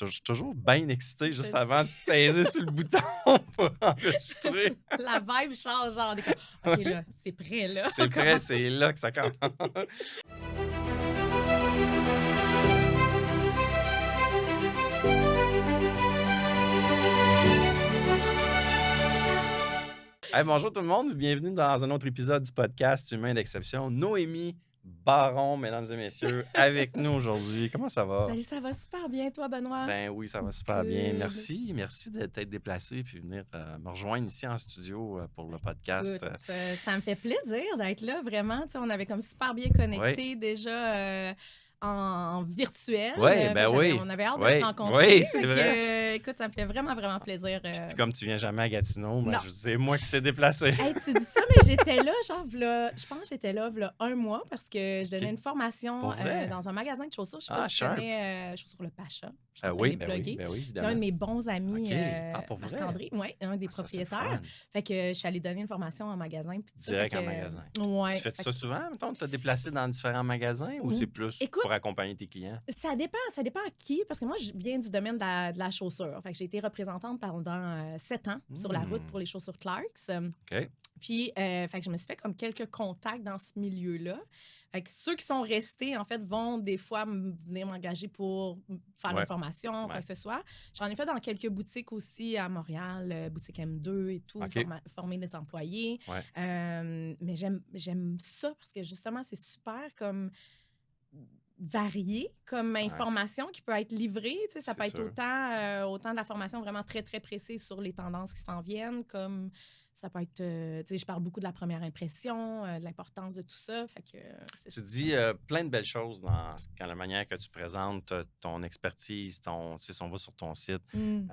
suis toujours bien excité juste Je avant de sais. peser sur le bouton pour enregistrer. La vibe change, genre, on est comme: «OK, Ouais. là, c'est prêt, là, on C'est prêt, c'est commence». là que ça commence. Hey, bonjour tout le monde, bienvenue dans un autre épisode du podcast Humain d'exception. Noémie Baron, mesdames et messieurs, avec nous aujourd'hui. Comment ça va? Salut, ça va super bien, toi, Benoît? Ben oui, ça va super bien. Good. Merci de t'être déplacé puis venir me rejoindre ici en studio pour le podcast. Écoute, ça me fait plaisir d'être là, vraiment. Tu sais, on avait comme super bien Oui, connecté déjà en virtuel. oui, ben oui, On avait hâte de se oui, rencontrer. oui, c'est Fait vrai. que, écoute, ça me fait vraiment, vraiment plaisir. Puis comme tu viens jamais à Gatineau, ben, Non. c'est moi qui s'est déplacé. Hey, tu dis ça, mais j'étais là, genre, je pense que j'étais là, v'là un mois parce que je donnais OK. une formation Pour vrai? dans un magasin de chaussures. Je sais Ah, pas si tu sharp. connais Chaussures Le Pacha. Je suis en train de Oui, les plugger. ben oui, C'est un évidemment. de mes bons amis, OK. Ah, pour vrai? Marc-André, ouais, un des Ah, ça, c'est le propriétaires. fun. Fait que je suis allée donner une formation en magasin. Puis tout ça, Direct fait en que, magasin. ouais. Tu fais ça souvent, mettons, de te déplacer dans différents magasins ou c'est plus Écoute, pour accompagner tes clients? ça dépend à qui, parce que moi, je viens du domaine de la chaussure. Fait que j'ai été représentante pendant 7 ans sur la route pour les chaussures Clarks. OK. Puis, fait que je me suis fait comme quelques contacts dans ce milieu-là. Fait que ceux qui sont restés, en fait, vont des fois venir m'engager pour faire Ouais. une formation, quoi Ouais. que ce soit. J'en ai fait dans quelques boutiques aussi à Montréal, boutique M2 et tout, OK. former des employés. Ouais. Mais j'aime ça parce que justement, c'est super comme varié comme Ouais. information qui peut être livrée. Tu sais, ça C'est peut être sûr. autant de la formation vraiment très, très précise sur les tendances qui s'en viennent, comme ça peut être, tu sais, je parle beaucoup de la première impression, de l'importance de tout ça. Fait que c'est Tu dis plein de belles choses dans la manière que tu présentes ton expertise, tu sais, si on va sur ton site, Mm.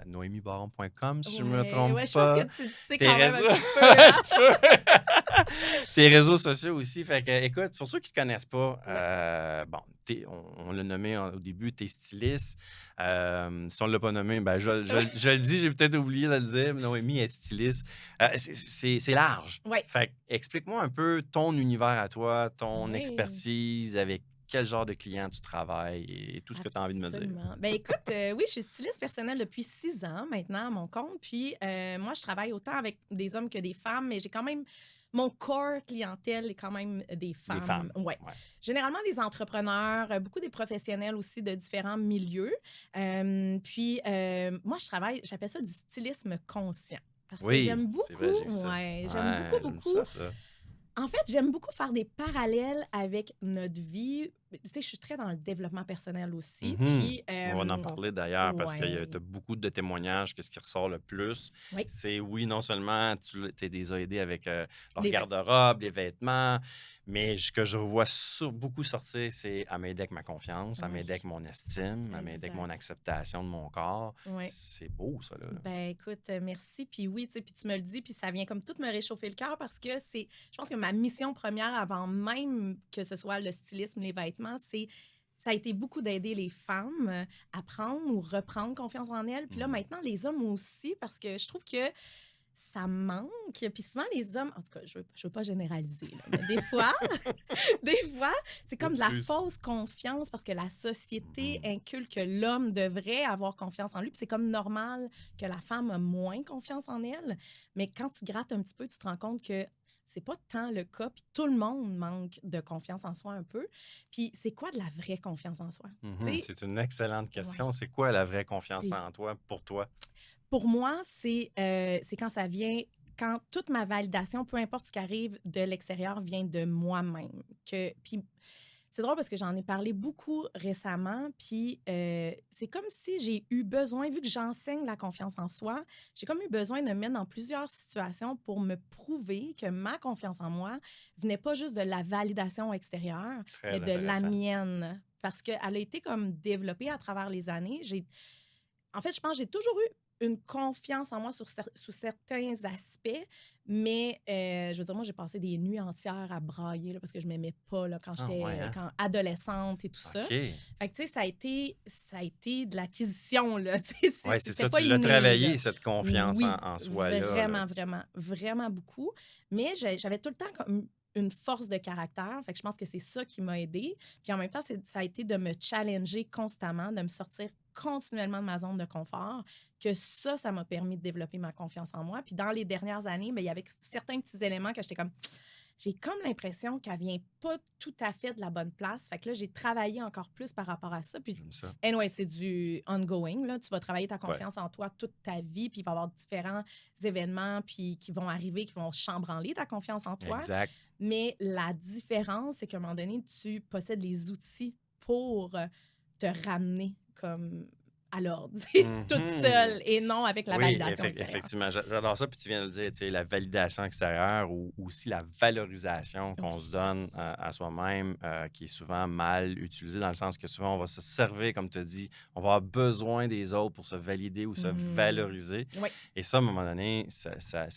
noémiebaron.com, si je me Ouais, trompe ouais, je pense pas. que tu sais Tes quand même un réseaux, petit peu, un hein? petit peu. Tes réseaux sociaux aussi. Fait que, écoute, pour ceux qui ne te connaissent pas, bon, on l'a nommé au début, tu es styliste. Si on ne l'a pas nommé, ben, je le dis, j'ai peut-être oublié de le dire, mais Noémie est styliste. C'est large. Ouais. Fait que, explique-moi un peu ton univers à toi, ton Oui. expertise, avec quel genre de clients tu travailles et tout ce que tu as envie de me dire. Absolument. Ben écoute, oui, je suis styliste personnelle depuis 6 ans maintenant à mon compte. Puis moi, je travaille autant avec des hommes que des femmes, mais j'ai quand même mon core clientèle est quand même des femmes. Des femmes. Ouais. Ouais. Généralement des entrepreneurs, beaucoup des professionnels aussi de différents milieux. Puis moi, j'appelle ça du stylisme conscient. Parce que Oui, j'aime c'est vrai, beaucoup, j'ai vu ça. ouais, j'aime Ouais, beaucoup, j'aime beaucoup ça. en fait, j'aime beaucoup faire des parallèles avec notre vie. Tu sais, je suis très dans le dévepplement personnel aussi. Mhm. Puis, On va en parler d'ailleurs parce que ouais, tu as beaucoup de témoignages que ce qui ressort le plus, oui, c'est oui, non seulement tu les as aidés avec leur les vêtements. garde-robe, les vêtements, mais ce que je revois beaucoup sortir, c'est à m'aider avec ma confiance, à Oui, m'aider avec mon estime, à m'aider avec mon exact. acceptation de mon corps. Oui. C'est beau, ça, là. Ben écoute, merci. Puis oui, tu sais, puis tu me le dis, puis ça vient comme tout me réchauffer le cœur parce que je pense que ma mission première avant même que ce soit le stylisme, les vêtements, ça a été beaucoup d'aider les femmes à prendre ou reprendre confiance en elles. Puis là, Mm. maintenant, les hommes aussi, parce que je trouve que ça manque. Puis souvent, les hommes, en tout cas, je veux pas généraliser, là, mais des fois, des fois, c'est comme de la Excuse. fausse confiance parce que la société Mhm. inculque que l'homme devrait avoir confiance en lui. Puis c'est comme normal que la femme a moins confiance en elle. Mais quand tu grattes un petit peu, tu te rends compte que c'est pas tant le cas. Puis tout le monde manque de confiance en soi un peu. Puis c'est quoi de la vraie confiance en soi? Tu Mhm. sais, C'est une excellente ouais. question. C'est quoi la vraie confiance C'est en toi pour toi? Pour moi, c'est quand ça vient quand toute ma validation, peu importe ce qui arrive de l'extérieur, vient de moi-même. Puis c'est drôle parce que j'en ai parlé beaucoup récemment, puis c'est comme si j'ai eu besoin, vu que j'enseigne la confiance en soi, j'ai comme eu besoin de me mettre dans plusieurs situations pour me prouver que ma confiance en moi venait pas juste de la validation extérieure, mais Très de la intéressant. mienne. Parce qu'elle a été comme développée à travers les années. En fait, je pense que j'ai toujours eu une confiance en moi sous certains aspects, mais je veux dire, moi, j'ai passé des nuits entières à brailler là, parce que je m'aimais pas là, quand Ah ouais, j'étais hein? adolescente et tout ça. OK. Fait que, tu sais, ça a été de l'acquisition, là. Tu sais, Oui, c'est c'était ça. pas Tu l'as inné, travaillé, là. cette confiance Oui, en soi-là. Là. vraiment, vraiment, vraiment beaucoup. Mais j'avais tout le temps comme une force de caractère. Fait que je pense que c'est ça qui m'a aidée. Puis en même temps, ça a été de me challenger constamment, de me sortir continuellement de ma zone de confort, que ça m'a permis de développer ma confiance en moi. Puis dans les dernières années, ben, il y avait certains petits éléments que j'étais comme, j'ai comme l'impression qu'elle vient pas tout à fait de la bonne place. Fait que là, j'ai travaillé encore plus par rapport à ça. Puis, J'aime ça. anyway, c'est du ongoing, là. Tu vas travailler ta Ouais. confiance en toi toute ta vie, puis il va y avoir différents événements puis qui vont arriver, qui vont chambranler ta confiance en toi. Exact. Mais la différence, c'est qu'à un moment donné, tu possèdes les outils pour te ramener comme à l'ordre, toute Mhm. seule et non avec la Oui, validation extérieure. effectivement. J'adore ça. Puis tu viens de le dire, tu sais, la validation extérieure ou aussi la valorisation qu'on se Oui. donne à soi-même, qui est souvent mal utilisée dans le sens que souvent on va se servir, comme tu as dit, on va avoir besoin des autres pour se valider ou se Mhm. valoriser. Oui. Et ça, à un moment donné, c'est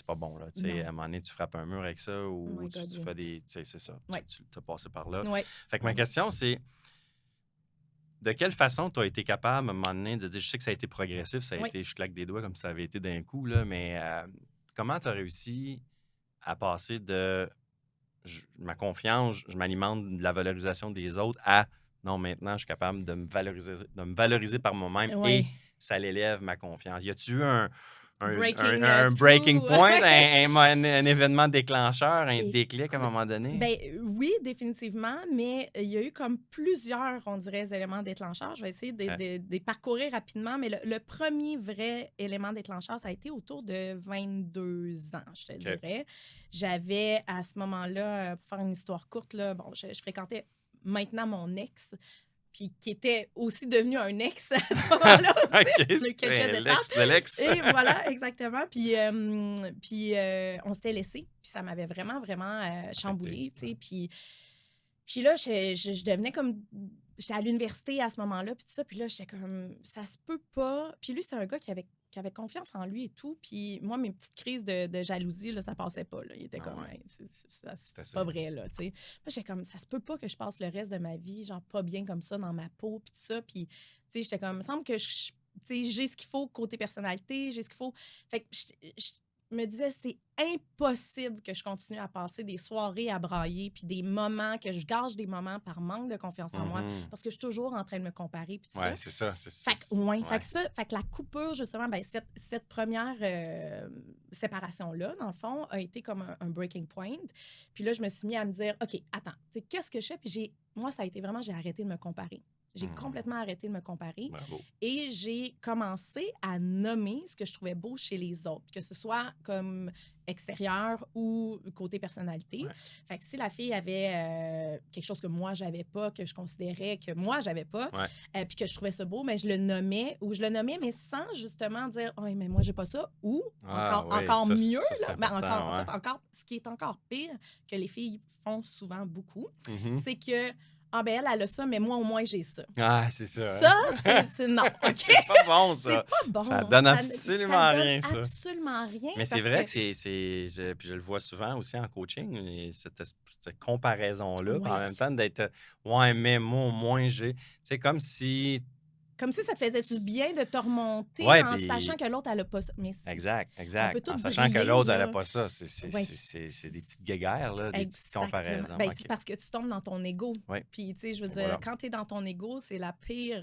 pas bon. Là, tu sais, à Non. un moment donné, tu frappes un mur avec ça Oh ou my God, tu oui. fais des. Tu sais, c'est ça. Oui. Tu t'as passé par là. Oui. Fait que ma Vraiment. question, c'est de quelle façon tu as été capable, à un moment donné, de dire, je sais que ça a été progressif, ça a Oui. été, je claque des doigts comme si ça avait été d'un coup, là, mais comment tu as réussi à passer de ma confiance, je m'alimente de la valorisation des autres à non, maintenant, je suis capable de me valoriser par moi-même et Oui. ça l'élève ma confiance. Y a-tu eu Breaking un breaking through. point, un événement déclencheur, un déclic à un Écoute, moment donné? ben oui, définitivement, mais il y a eu comme plusieurs, on dirait, éléments déclencheurs. Je vais essayer Euh, de les parcourir rapidement, mais le premier vrai élément déclencheur, ça a été autour de 22 ans, je te OK. dirais. J'avais à ce moment-là, pour faire une histoire courte, là, bon, je fréquentais maintenant mon ex, puis qui était aussi devenu un ex à ce moment-là aussi. OK, On a eu quelques c'est étapes. l'ex de l'ex. Et voilà, exactement. Puis, on s'était laissés. Puis ça m'avait vraiment, vraiment Affecté. chamboulée, tu sais. Puis là, je devenais comme... J'étais à l'université à ce moment-là, puis tout ça. Puis là, j'étais comme, ça se peut pas. Puis lui, c'était un gars qui avait confiance en lui et tout. Puis moi, mes petites crises de jalousie, là, ça passait pas, là. Il était Ah comme, ouais, hey, c'est c'est assez. pas vrai, là, tu sais. Moi, j'étais comme, ça se peut pas que je passe le reste de ma vie, genre, pas bien comme ça, dans ma peau, puis tout ça. Puis, tu sais, j'étais comme, il me semble que tu sais, j'ai ce qu'il faut côté personnalité, j'ai ce qu'il faut. Fait que je me disais, c'est impossible que je continue à passer des soirées à brailler, puis des moments, que je gâche des moments par manque de confiance en moi, Mhm. parce que je suis toujours en train de me comparer, puis tout Ouais, ça. c'est ça. Fait que, ouais, Ouais. fait que la coupure, justement, ben, cette première séparation-là, dans le fond, a été comme un breaking point. Puis là, je me suis mis à me dire, OK, attends, tu sais, qu'est-ce que je fais? Puis moi, ça a été vraiment, j'ai arrêté de me comparer. J'ai Mhm. complètement arrêté de me comparer Bravo. et j'ai commencé à nommer ce que je trouvais beau chez les autres, que ce soit comme extérieur ou côté personnalité. Ouais. Fait que si la fille avait quelque chose que moi, j'avais pas, que je considérais que moi, j'avais pas, Ouais. puis que je trouvais ça beau, mais je le nommais, ou je le nommais, mais sans justement dire, oh, mais moi, j'ai pas ça, ou Ah oui, encore mieux, ça c'est là, ben encore, en important, ouais. fait, encore, ce qui est encore pire, que les filles font souvent beaucoup, Mhm. c'est que, ah, ben elle a ça, mais moi, au moins, j'ai ça. Ah, c'est ça, Ça, hein? c'est non, OK? C'est pas bon, C'est ça. pas Ça bon. donne Ça absolument donne rien, ça. absolument rien Mais c'est parce vrai que que puis je le vois souvent aussi en coaching, cette comparaison-là, puis en oui. même temps d'être, ouais, mais moi, au moins, j'ai. Tu sais, comme si. Comme si ça te faisait du bien de te remonter Ouais, en sachant puis que l'autre, elle a pas ça. Mais exact, on exact. peut En toutes sachant que briller, l'autre, elle a là. pas ça. Oui. C'est des petites guéguerres, là, des petites Exactement. comparaisons. Ben, c'est OK. parce que tu tombes dans ton ego. Oui, Puis, tu sais, je veux et dire, voilà. quand tu es dans ton ego, c'est la pire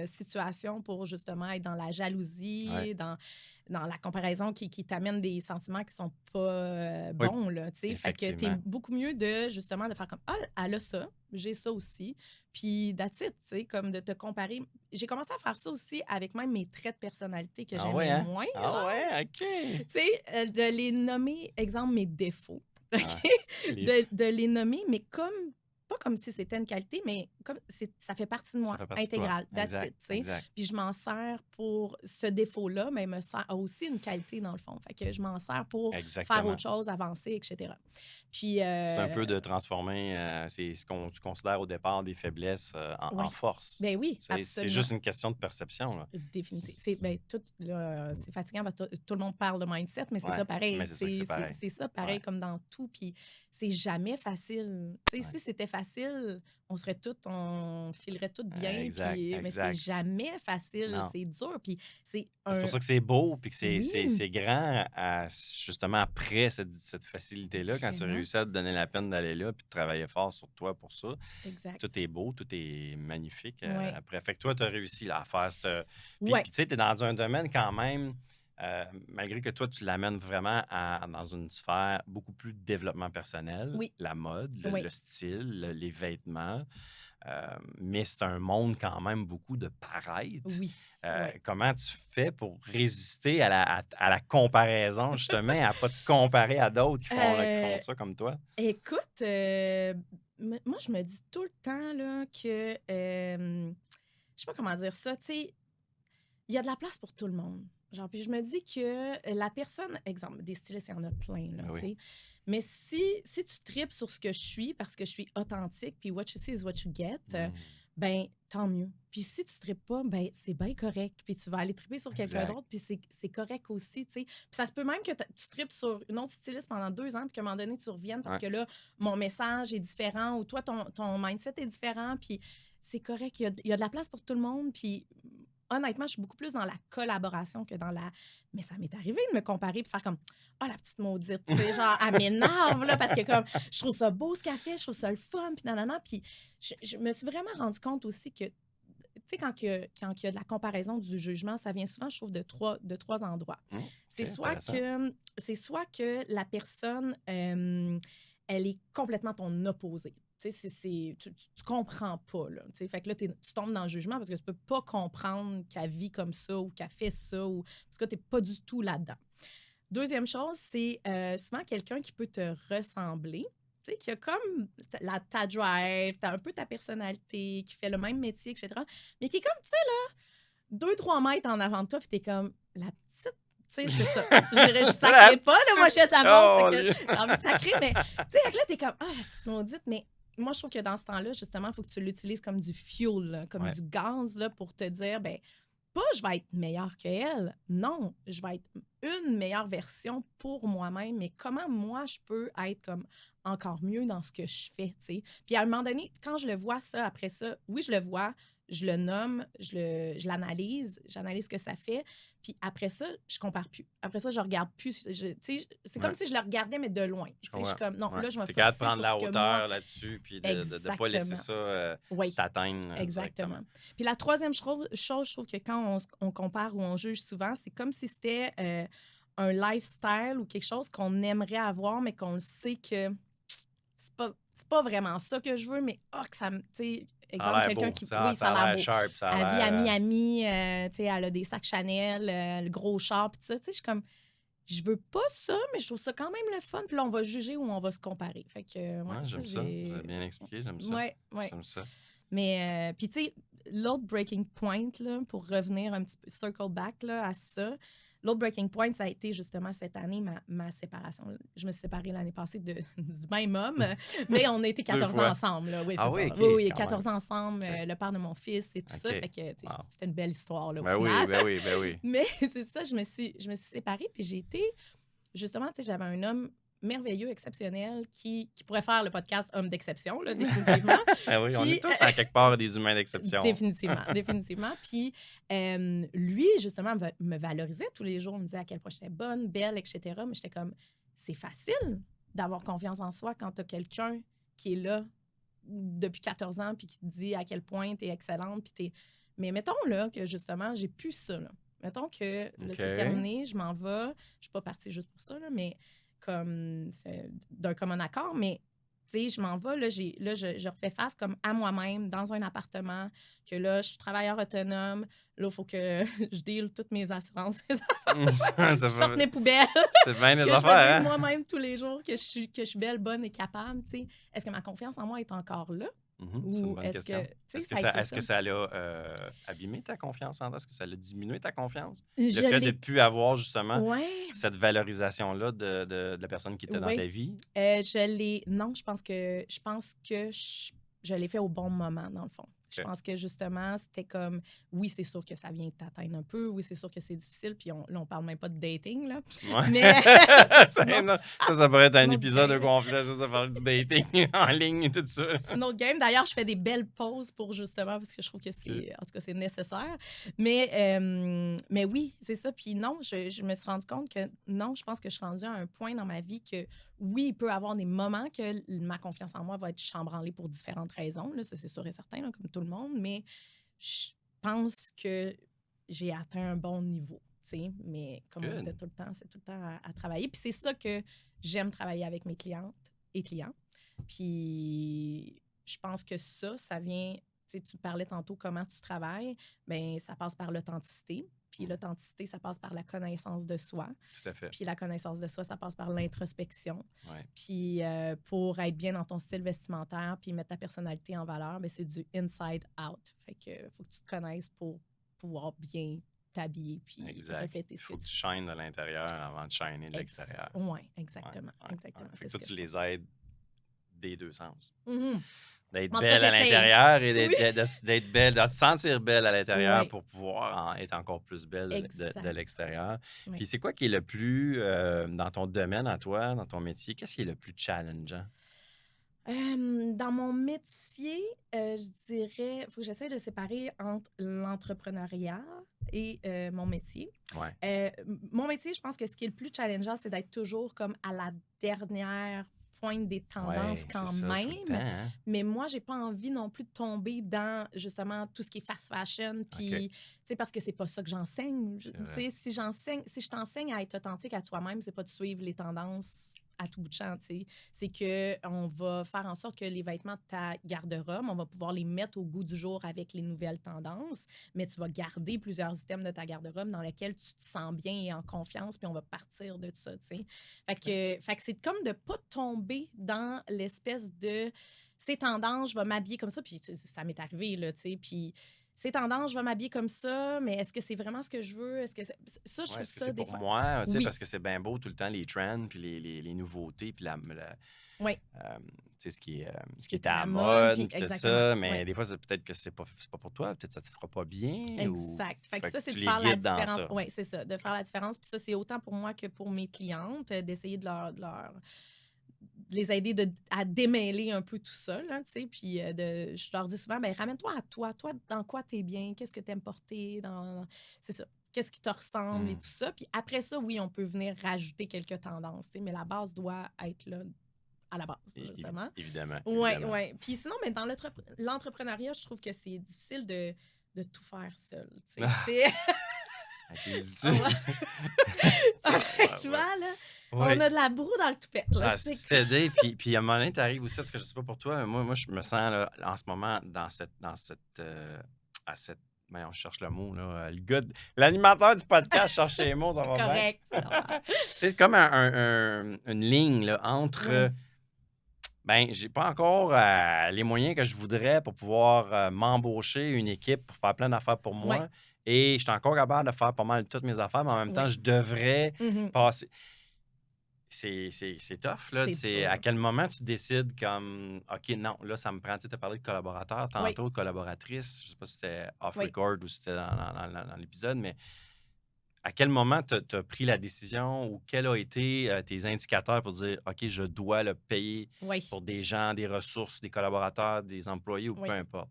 situation pour justement être dans la Ouais. jalousie, dans la comparaison qui t'amène des sentiments qui sont pas Oui, bons, là, tu sais. Fait que tu es effectivement. beaucoup mieux de, justement, de faire comme, ah, elle a ça, j'ai ça aussi. Puis, that's it, tu sais, comme de te comparer. J'ai commencé à faire ça aussi avec même mes traits de personnalité que Ah ouais, j'aimais hein? moins, Ah genre. ouais, OK. Tu sais, de les nommer, exemple, mes défauts. Ah, OK? les De les nommer, mais comme, pas comme si c'était une qualité, mais comme ça fait partie de ça moi, fait partie de toi. intégral, that's Exact, it, tu sais. exact. Puis je m'en sers pour ce défaut-là, mais me sert a aussi une qualité dans le fond. Fait que je m'en sers pour faire Exactement. autre chose, avancer, etc. Puis, C'est un peu de transformer, c'est ce qu'on tu considères au départ des faiblesses, en oui. force. Ben oui, C'est absolument. juste une question de perception, là. Définitif. Ben, tout, là, c'est fatigant parce que tout le monde parle de mindset, mais c'est Ouais, ça mais pareil. c'est ça que c'est pareil. C'est ça pareil Ouais, comme dans tout. Puis c'est jamais facile. Tu sais, ouais. si c'était facile, facile, on filerait toutes bien, Exact, mais c'est exact. jamais facile, Non. c'est dur, puis c'est C'est pour un ça que c'est beau, puis que oui, c'est grand, justement après cette facilité-là, quand tu vraiment, réussis à te donner la peine d'aller là, puis de travailler fort sur toi pour ça. exact. Tout est beau, tout est magnifique Ouais, après. Fait que toi, tu as réussi là, à faire cette. Puis ouais, tu sais, tu es dans un domaine quand même, malgré que toi, tu l'amènes vraiment dans une sphère beaucoup plus de développement personnel, oui, la mode, le oui, style, les vêtements. Mais c'est un monde quand même beaucoup de paraître. oui, ouais. Comment tu fais pour résister à la comparaison, justement, à pas te comparer à d'autres qui font Heu, ça comme toi? écoute, moi, je me dis tout le temps là que, je sais pas comment dire ça, tu sais, il y a de la place pour tout le monde. Genre, puis je me dis que la personne exemple, des stylistes, il y en a plein, là, Ben tu oui. sais. Mais si tu tripes sur ce que je suis parce que je suis authentique, puis what you see is what you get, Mm, ben tant mieux. Puis si tu tripes pas, ben c'est bien correct. Puis tu vas aller triper sur quelqu'un exact. d'autre, puis c'est correct aussi, tu sais. Puis ça se peut même que tu tripes sur une autre styliste pendant 2 ans, puis qu'à un moment donné, tu reviennes parce Ouais. que là, mon message est différent ou toi, ton mindset est différent, puis c'est correct. Il y a de la place pour tout le monde, puis honnêtement, je suis beaucoup plus dans la collaboration que dans la mais ça m'est arrivé de me comparer et faire comme: «Ah, la petite maudite», tu sais, genre, elle m'énerve, là, parce que comme, je trouve ça beau ce qu'elle fait, je trouve ça le fun, puis nanana, puis je me suis vraiment rendu compte aussi que, tu sais, quand il y a de la comparaison, du jugement, ça vient souvent, je trouve, de trois endroits. OK, C'est intéressant. soit que la personne, elle est complètement ton opposé. Tu sais, tu comprends pas, là. Tu sais, fait que là, tu tombes dans le jugement parce que tu peux pas comprendre qu'elle vit comme ça ou qu'elle fait ça ou parce que tu es pas du tout là-dedans. Deuxième chose, c'est souvent quelqu'un qui peut te ressembler, tu sais, qui a comme ta drive, t'as un peu ta personnalité, qui fait le même métier, etc., mais qui est comme, tu sais, 2-3 mètres en avant de toi, puis t'es comme, la petite, tu sais, c'est ça. Je La sacrais pas, là, moi, petite je suis d'avance, fait que câlisse! j'ai envie de sacrer, mais, tu sais, fait que là, t'es comme, ah, la petite maudite, mais moi, je trouve que dans ce temps-là, justement, il faut que tu l'utilises comme du fuel, là, comme Ouais, du gaz, là, pour te dire, ben, pas je vais être meilleure qu'elle, non, je vais être une meilleure version pour moi-même, mais comment moi, je peux être comme encore mieux dans ce que je fais, tu sais. Puis à un moment donné, quand je le vois ça, après ça, oui, je le vois, je le nomme, je l'analyse, j'analyse ce que ça fait. Puis après ça, je compare plus. Après ça, je regarde plus. Tu sais, c'est comme ouais, si je le regardais, mais de loin. je Tu sais, je suis comprends. comme, non, Ouais. là, je vais Tu es capable de focuser prendre sur ce la que moi. hauteur là-dessus, puis de pas laisser Exactement. ça Oui. t'atteindre directement. Exactement. Puis la troisième chose, je trouve que quand on compare ou on juge souvent, c'est comme si c'était un lifestyle ou quelque chose qu'on aimerait avoir, mais qu'on le sait que c'est pas vraiment ça que je veux, mais que ça me. Tu sais, Ça a exemple, l'air quelqu'un beau. qui. Ça, Oui, ça ça a a l'air l'air beau. sharp, ça a Elle vit à l'air. Miami, tu sais, elle a des sacs Chanel, le gros char, puis tout ça. Tu sais, je suis comme, je veux pas ça, mais je trouve ça quand même le fun. Puis là, on va juger ou on va se comparer. Fait que, ouais, Ouais, ça, j'aime ça. Vous avez j'ai. bien expliqué, j'aime ça. Ouais, ouais. J'aime ça. Mais, puis tu sais, l'autre breaking point, là, pour revenir un petit peu, circle back là, à ça, l'autre breaking point, ça a été justement cette année, ma séparation. Je me suis séparée l'année passée du même homme, mais on a été Deux 14 ans fois. ensemble. Là. Oui, c'est Ah oui, ça. OK, Oui, oui, quand 14 même. ans ensemble, OK. le père de mon fils et tout ça. OK. Fait que tu sais, Wow. c'était une belle histoire là, au Ben oui, final. ben oui, ben oui. Mais c'est ça, je me suis séparée, puis j'ai été justement, tu sais, j'avais un homme merveilleux, exceptionnel, qui pourrait faire le podcast Homme d'exception, là, définitivement. Ben oui, on est Puis, tous en quelque part des humains d'exception. définitivement, définitivement. Puis, lui, justement, me valorisait tous les jours, me disait à quel point j'étais bonne, belle, etc. Mais j'étais comme, c'est facile d'avoir confiance en soi quand tu as quelqu'un qui est là depuis 14 ans puis qui te dit à quel point tu es excellente. Puis mais mettons là que justement, j'ai plus ça. Là. Mettons que là, c'est OK. terminé, je m'en vais. Je suis pas partie juste pour ça, là, mais comme d'un commun accord, mais tu sais, je m'en vais, là, je refais face comme à moi-même dans un appartement, que là, je suis travailleur autonome. Là, il faut que je deal toutes mes assurances, Ça je sorte fait mes poubelles, c'est bien des que je me dise affaires, hein? moi-même tous les jours que je suis belle, bonne et capable, tu sais. Est-ce que ma confiance en moi est encore là? C'est une Ou bonne est-ce que, question. tu sais, Est-ce que ça a ça été est-ce ça? que ça l'a, abîmé ta confiance en toi? Est-ce que ça l'a diminué ta confiance? Le Je fait de ne l'ai. plus avoir justement Ouais, cette valorisation-là de la personne qui était dans ta oui. vie? Je l'ai. Non, je pense que je l'ai fait au bon moment, dans le fond. Je OK. pense que justement, c'était comme, oui, c'est sûr que ça vient t'atteindre un peu, oui, c'est sûr que c'est difficile, puis là, on parle même pas de dating, là. Ouais. Mais ça, c'est une autre, Non, ça pourrait être c'est un une autre épisode game. complet, juste à parler du dating en ligne et tout ça. C'est une autre game. D'ailleurs, je fais des belles pauses pour justement, parce que je trouve que OK. c'est, en tout cas, c'est nécessaire. Mais oui, c'est ça. Puis non, je me suis rendu compte que non, je pense que je suis rendue à un point dans ma vie que oui, il peut y avoir des moments que ma confiance en moi va être chambranlée pour différentes raisons. Là, ça, c'est sûr et certain, là, comme tout le monde. Mais je pense que j'ai atteint un bon niveau. Tu sais. Mais comme on disait Good. tout le temps, c'est tout le temps à travailler. Puis c'est ça que j'aime travailler avec mes clientes et clients. Puis je pense que ça vient, tu sais, tu parlais tantôt comment tu travailles, bien, ça passe par l'authenticité. Puis Mm, l'authenticité, ça passe par la connaissance de soi. tout à fait. Puis la connaissance de soi, ça passe par l'introspection. Ouais. Puis pour être bien dans ton style vestimentaire, puis mettre ta personnalité en valeur, bien, c'est du inside out. Fait que faut que tu te connaisses pour pouvoir bien t'habiller puis Exact. refléter Il ce que faut que tu tu shines de l'intérieur avant de shiner de l'extérieur. Oui, Ouais, exactement. ouais, Exactement. ouais. Fait C'est que ce toi, que tu je les pense. aides des deux sens. Mhm. D'être En tout cas, belle à j'essaye. l'intérieur et Oui. d'être belle, de te sentir belle à l'intérieur Oui, pour pouvoir être encore plus belle de exact. l'extérieur. Oui. Puis c'est quoi qui est le plus, dans ton domaine à toi, dans ton métier, qu'est-ce qui est le plus challengeant? Dans mon métier, je dirais, il faut que j'essaie de séparer entre l'entrepreneuriat et mon métier. Ouais. Mon métier, je pense que ce qui est le plus challengeant, c'est d'être toujours comme à la dernière pointe des tendances Ouais, c'est quand ça, tout le temps, même. hein? Mais moi, j'ai pas envie non plus de tomber dans justement tout ce qui est fast fashion. OK, Puis, tu sais, parce que c'est pas ça que j'enseigne. Tu c'est vrai. sais, si je t'enseigne à être authentique à toi-même, c'est pas de suivre les tendances à tout bout de champ, tu sais. C'est qu'on va faire en sorte que les vêtements de ta garde-robe, on va pouvoir les mettre au goût du jour avec les nouvelles tendances, mais tu vas garder plusieurs items de ta garde-robe dans lesquels tu te sens bien et en confiance, puis on va partir de ça, tu sais. Fait que c'est comme de pas tomber dans l'espèce de c'est tendance, je vais m'habiller comme ça, puis ça m'est arrivé, là, tu sais, puis c'est tendance, je vais m'habiller comme ça, mais est-ce que c'est vraiment ce que je veux? Est-ce que ça, je Ouais, trouve est-ce que ça c'est des pour fois. moi? Tu sais, Oui, parce que c'est bien beau tout le temps, les trends, puis les nouveautés, puis oui, tu sais, ce ce qui qui est est à à la la mode, puis mode, puis tout exactement, ça, oui. mais des fois, c'est peut-être que c'est pas pour toi, peut-être que ça te fera pas bien, ou Exact. Fait que fait que ça, c'est tu de les faire la guides dans différence. ça. Oui, c'est ça, de faire la différence. Puis ça, c'est autant pour moi que pour mes clientes, d'essayer de les aider à démêler un peu tout ça, là, tu sais. Puis je leur dis souvent, ben ramène-toi à toi. Toi, dans quoi t'es bien? Qu'est-ce que t'aimes porter? C'est ça. Qu'est-ce qui te ressemble et Hmm. tout ça. Puis après ça, oui, on peut venir rajouter quelques tendances, tu sais, mais la base doit être là à la base, justement. Évidemment, Oui, évidemment. oui. Puis sinon, mais dans l'entrepreneuriat, je trouve que c'est difficile de tout faire seul. Tu sais, c'est. Ok, dis-tu? On va- Ouais, tu ouais, vois, là, on ouais. a de la broue dans le toupette, là. Ah, C'est c'est aidé, puis à un moment donné, t'arrives aussi, parce que je sais pas pour toi, mais moi, je me sens, là, en ce moment, à cette, voyons, je cherche le mot, là, l'animateur du podcast cherche les mots, ça c'est va bien. correct, c'est normal. C'est comme une ligne, là, entre, Oui, ben, j'ai pas encore les moyens que je voudrais pour pouvoir m'embaucher une équipe pour faire plein d'affaires pour oui, moi, et je suis encore capable de faire pas mal toutes mes affaires, mais en même temps, oui. je devrais Mhm. passer. C'est tough, là. C'est C'est à dur. quel moment tu décides comme OK, non, là, ça me prend. Tu sais, as parlé de collaborateurs Oui, tantôt, de collaboratrices. Je sais pas si c'était oui. off-record ou si c'était dans l'épisode, mais à quel moment tu as pris la décision ou quels ont été tes indicateurs pour dire OK, je dois le payer Oui, pour des gens, des ressources, des collaborateurs, des employés ou peu oui. importe?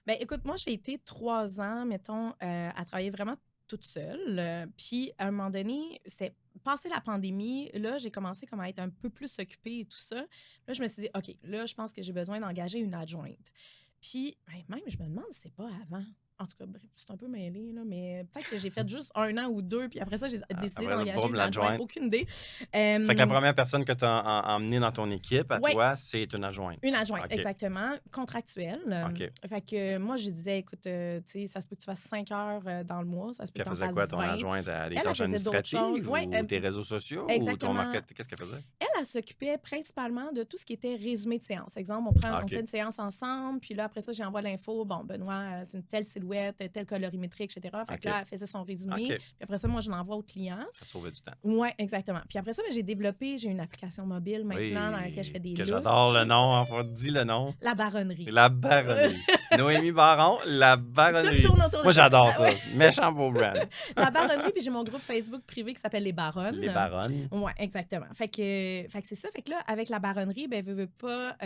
Ben, écoute, moi, j'ai été 3 ans, mettons, à travailler vraiment toute seule. Puis, à un moment donné, c'était passé la pandémie. Là, j'ai commencé comme à être un peu plus occupée et tout ça. Là, je me suis dit, OK, là, je pense que j'ai besoin d'engager une adjointe. Puis, ben, même, je me demande si c'est pas avant. En tout cas, bref, c'est un peu mêlé, là, mais peut-être que j'ai fait juste 1 an ou 2, puis après ça, j'ai décidé Après ça, d'engager boum, une adjointe. l'adjointe. Aucune idée. Fait que la Euh, première personne que tu as emmenée dans ton équipe, à ouais, toi, c'est une adjointe. une adjointe, OK. exactement, contractuelle. OK. Fait que moi, je disais, écoute, tu sais, ça se peut que tu fasses 5 heures dans le mois, ça se peut Puis que elle tu en faisait fasses quoi, ton 20. adjointe? Des Elle tâches faisait d'autres choses. administratives Oui, ou tes réseaux sociaux ou ton exactement. marketing? Qu'est-ce qu'elle faisait? Elle s'occupait principalement de tout ce qui était résumé de séance. Exemple, Ah, on fait OK. une séance ensemble, puis là, après ça, j'envoie l'info. Bon, Benoît, c'est une telle silhouette, telle colorimétrie, etc. Fait que OK. là, elle faisait son résumé. OK. Puis après ça, moi, je l'envoie au client. Ça sauvait du temps. Oui, exactement. Puis après ça, ben, j'ai une application mobile maintenant dans laquelle je fais Oui, des que looks. j'adore le nom. Enfin, dis le nom. La baronnerie. La baronnerie. Noémie Baron, la Tout baronnerie. tourne autour de Moi, ça. j'adore Ah ça. ouais. Méchant beau brand. La baronnerie, puis j'ai mon groupe Facebook privé qui s'appelle Les Les Baronnes. baronnes. Oui, exactement. Fait que c'est ça. Fait que là, avec la baronnerie, ben, veux pas,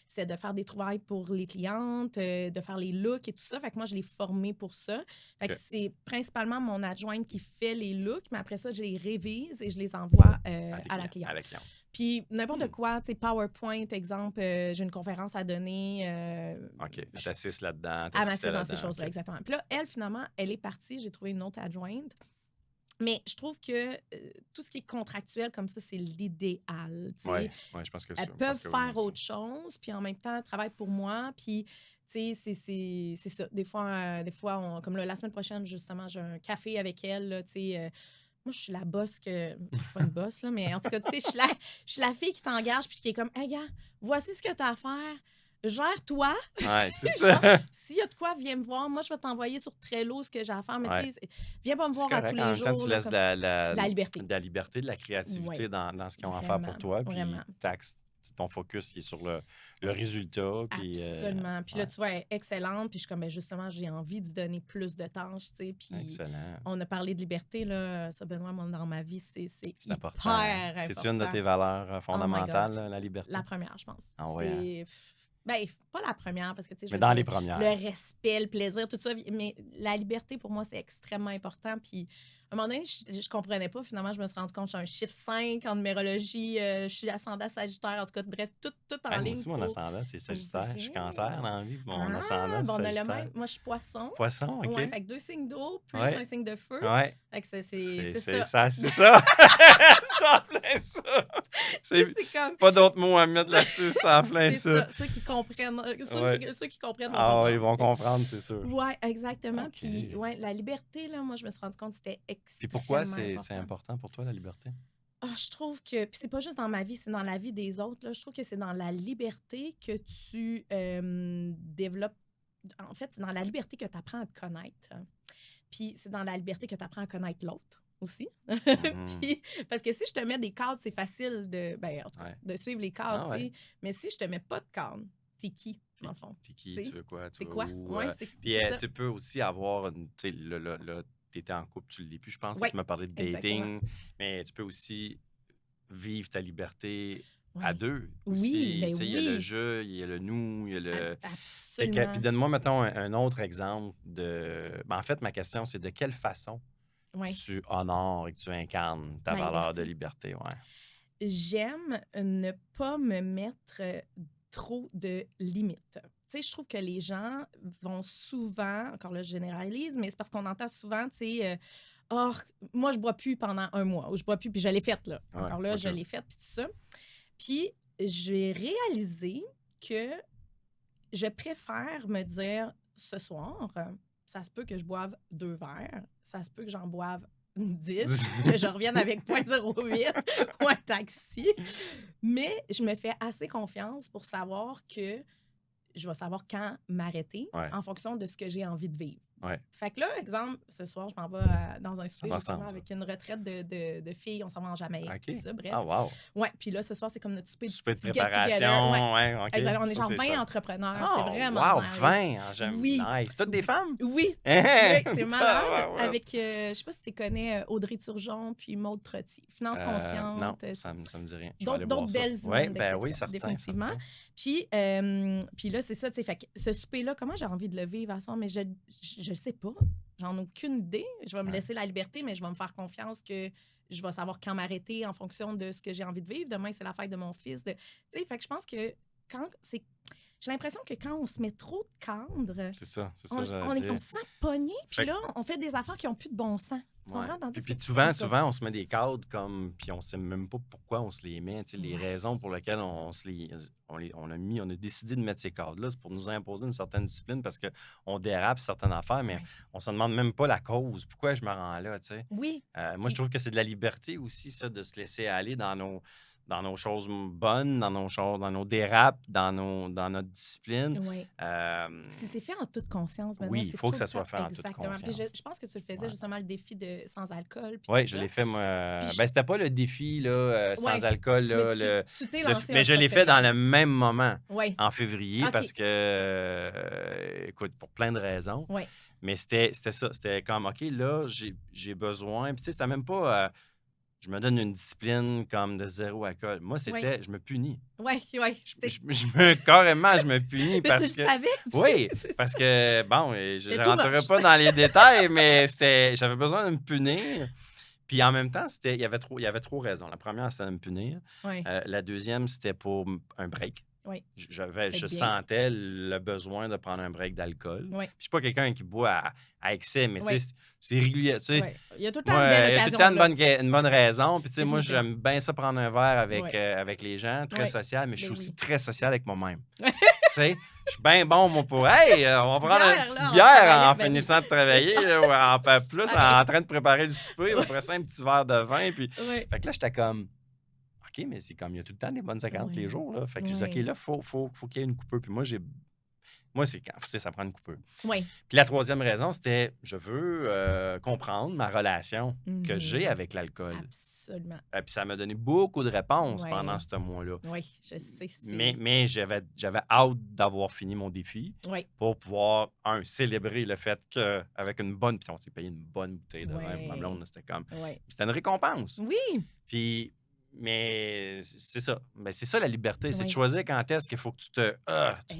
c'est de faire des trouvailles pour les clientes, de faire les looks et tout ça. Fait que moi, je l'ai formée pour ça. Fait que OK. c'est principalement mon adjointe qui fait les looks, mais après ça, je les révise et je les envoie à la cliente. À la cliente. Puis n'importe Hmm. quoi, tu sais, PowerPoint, exemple, j'ai une conférence à donner. OK. je- T'assistes là-dedans. à T'assistais m'assister dans ces là-dedans. choses-là, OK. exactement. Puis là, elle, finalement, elle est partie. J'ai trouvé une autre adjointe. Mais je trouve que tout ce qui est contractuel comme ça, c'est l'idéal. Tu sais. Ouais, je pense que Elles je pense peuvent que oui, moi faire aussi. autre chose, puis en même temps, elles travaillent pour moi. Puis, tu sais, c'est ça. Des fois, comme là, la semaine prochaine, justement, j'ai un café avec elle. Là, tu sais, moi, je suis la boss que. Je suis pas une boss, là, mais en tout cas, tu sais, je suis la fille qui t'engage, puis qui est comme, hey, gars, voici ce que tu as à faire. Gère-toi. Ouais, c'est Genre, ça. s'il y a de quoi, viens me voir. Moi, je vais t'envoyer sur Trello ce que j'ai à faire. Mais Ouais. tu sais, viens pas me C'est voir à tous correct. En les même temps, jours. tu Là, laisses comme... de La liberté. la liberté, de la créativité Oui, dans ce qu'ils ont à faire pour vraiment, toi. Puis vraiment. ton focus il est sur le résultat. Puis, Absolument. Puis là, ouais, tu vois, elle est excellente. Puis je suis comme, ben, justement, j'ai envie d'y donner plus de tâches, tu sais. Puis excellent. on a parlé de liberté, là. Ça, Benoît, moi, dans ma vie, c'est C'est hyper important. important. C'est-tu une de tes valeurs Oh my fondamentales, God. là, la liberté? La première, je pense. Ah ouais, hein? C'est... Ben, pas la première, parce que, tu sais, je Mais veux dans dire, les premières. le respect, le plaisir, tout ça. Mais la liberté, pour moi, c'est extrêmement important. Puis, à un moment donné, je comprenais pas. Finalement, je me suis rendu compte que je suis un chiffre 5 en numérologie. Je suis ascendant Sagittaire. En tout cas, bref, tout en Hey, moi ligne aussi, mon pour ascendant, c'est Sagittaire. Je suis vrai. Cancer dans la vie. Mon Ah, ascendant, ben c'est on a le Sagittaire. même. Moi, je suis Poisson. Poisson, OK? Ouais, fait que 2 signes d'eau plus Ouais. un signe de feu. Ouais. Fait que c'est C'est ça. ça. C'est ça. Ça en plein ça. C'est C'est comme... pas d'autres mots à mettre là-dessus, c'est en plein C'est ça. ça. Ceux qui comprennent, Ouais. ceux qui comprennent vont Ah ouais, ils comprendre. vont comprendre, c'est sûr. Oui, exactement. OK. Puis, ouais, la liberté, là, moi, je me suis rendu compte que c'était Puis pourquoi extrêmement c'est important. important pour toi, la liberté? Ah, je trouve que, puis c'est pas juste dans ma vie, c'est dans la vie des autres, là. Je trouve que c'est dans la liberté que tu développes. En fait, c'est dans la liberté que tu apprends à te connaître. Puis c'est dans la liberté que tu apprends à connaître l'autre aussi. Mhm. Puis, parce que si je te mets des cadres, c'est facile de, ben, en tout cas, Ouais. de suivre les cadres, Ah tu sais. ouais. Mais si je te mets pas de cadre, t'es qui, dans le fond? T'es qui? Tu sais, Tu veux quoi? Tu c'est veux quoi? où? Ouais, c'est Puis c'est ça. tu peux aussi avoir, tu sais, là, t'étais en couple, tu l'es plus, je pense. Ouais, Tu m'as parlé de exactement. dating, mais tu peux aussi vivre ta liberté Ouais. à deux Oui, aussi. ben Tu sais, il y a le oui. jeu, il y a le nous, il y a le... Fait que, Absolument. puis donne-moi, mettons, un autre exemple de... Ben, en fait, ma question, c'est de quelle façon Ouais. tu honores et que tu incarnes ta Ma valeur de liberté. liberté, ouais. J'aime ne pas me mettre trop de limites. Tu sais, je trouve que les gens vont souvent, encore là, je généralise, mais c'est parce qu'on entend souvent, tu sais, oh, moi, je bois plus pendant 1 mois, ou je bois plus, puis je l'ai faite, là. Ouais, Encore là, moi, je l'ai faite, puis tout ça. Puis, j'ai réalisé que je préfère me dire, ce soir, ça se peut que je boive 2 verres, ça se peut que j'en boive 10, que je revienne avec 0,08 ou un taxi. Mais je me fais assez confiance pour savoir que je vais savoir quand m'arrêter Ouais. en fonction de ce que j'ai envie de vivre. Ouais. Fait que là, exemple, ce soir, je m'en vais dans un souper va justement ensemble, ça. avec une retraite de filles. On s'en va en Jamaïque, OK. tout ça, bref. Ah, wow. Ouais, puis là, ce soir, c'est comme notre souper Souper de petit get-together. préparation, Ouais, ouais, OK. exactement. On est Ça, genre c'est 20 chouette. entrepreneurs. C'est Ah, vraiment wow, nice. 20! J'aime. Oui. Nice. Toutes des femmes? Oui, Hein? oui, c'est malade. Ah, ouais. Avec, je sais pas si tu connais Audrey Turgeon puis Maude Trottier. Finance consciente. Non, ça me dit rien. Je vais aller D'autres voir ça. belles Ouais, humaines ben oui, d'exception, certain, définitivement. certain. Puis là, c'est ça, tu sais, fait que ce souper-là, comment j'ai envie de le vivre à soir, mais je le sais pas. J'en ai aucune idée. Je vais me Ouais. laisser la liberté, mais je vais me faire confiance que je vais savoir quand m'arrêter en fonction de ce que j'ai envie de vivre. Demain, c'est la fête de mon fils. Tu sais, fait que je pense que quand c'est... J'ai l'impression que quand on se met trop de cadre, C'est ça, on j'allais dire. se sent pogné, Fait puis que- là, on fait des affaires qui n'ont plus de bon sens. Tu Ouais. comprends? Tandis Puis que- souvent, en tout cas, on se met des cadres comme, puis on sait même pas pourquoi on se les met. Tu sais, les Ouais. raisons pour lesquelles on a décidé de mettre ces cadres-là, c'est pour nous imposer une certaine discipline parce qu'on dérape certaines affaires, mais Ouais. on se demande même pas la cause. Pourquoi je me rends là, tu sais? Oui, Moi, je Puis- trouve que c'est de la liberté aussi, ça, de se laisser aller dans dans nos choses bonnes, dans nos choses, dans nos dérapes, dans notre discipline. Oui. Si Euh, c'est fait en toute conscience, Benoît, oui, il c'est faut que tout le ça temps soit fait en toute exactement. Puis conscience. je pense que tu le faisais Ouais. justement le défi de sans alcool puis tout Oui, je ça. l'ai fait, moi. Puis Ben, c'était pas le défi là, sans ouais, alcool, mais là, tu t'es lancé mais un je l'ai propre fait dans défi. le même moment, Oui. en février, OK. parce que, écoute, pour plein de raisons. Oui. Mais c'était ça. C'était comme, OK, là, j'ai besoin. Puis, tu sais, c'était même pas, je me donne une discipline comme de zéro alcool. Moi, Oui. c'était, je me punis. Oui. Oui. C'était. Carrément, je me punis Mais tu le parce que, savais, oui, c'est parce ça. que, bon, je C'était ne too rentrerai much. pas dans les détails, mais j'avais besoin de me punir. Puis en même temps, il y avait trop raisons. La première, c'était de me punir. Oui. La deuxième, c'était pour un break. Oui. Fait Je du bien. sentais le besoin de prendre un break d'alcool. Puis Oui. je suis pas quelqu'un qui boit à excès, mais tu Oui. sais, c'est régulier. Tu sais, Oui. Il y a tout le temps une belle moi, il y a tout le occasion temps là. une bonne raison. Puis tu sais, moi, Définitivement. j'aime bien ça prendre un verre Oui. avec les gens, très Oui. social, mais je suis Ben aussi oui. très social avec moi-même. Tu sais, je suis bien bon, moi, pour hey, on va Petite prendre une bière, petite là, en bière travaillant. en Ben oui. finissant de C'est travailler, clair. là, ou en fait plus Pareil. en train de préparer le souper, Oui. après ça, un petit verre de vin. Puis... Oui. Fait que là, j'étais comme, OK, mais c'est comme, il y a tout le temps des bonnes séquences les Oui. jours. Là. Fait que je dis, OK, Oui. là, faut qu'il y ait une coupure. Puis moi, c'est quand, tu sais, ça prend une coupure. Oui. Puis la troisième raison, c'était, je veux comprendre ma relation que j'ai Mhm. avec l'alcool. Absolument. Puis ça m'a donné beaucoup de réponses pendant Oui. ce mois-là. Oui, je sais. Mais j'avais hâte d'avoir fini mon défi Oui. pour pouvoir, célébrer le fait qu'avec une bonne... Puis on s'est payé une bonne bouteille de vin pour ma blonde. Oui. C'était comme... Oui. C'était une récompense. Oui. Puis... Mais c'est ça. Ben, c'est ça la liberté. C'est de Oui. choisir quand est-ce qu'il faut que tu te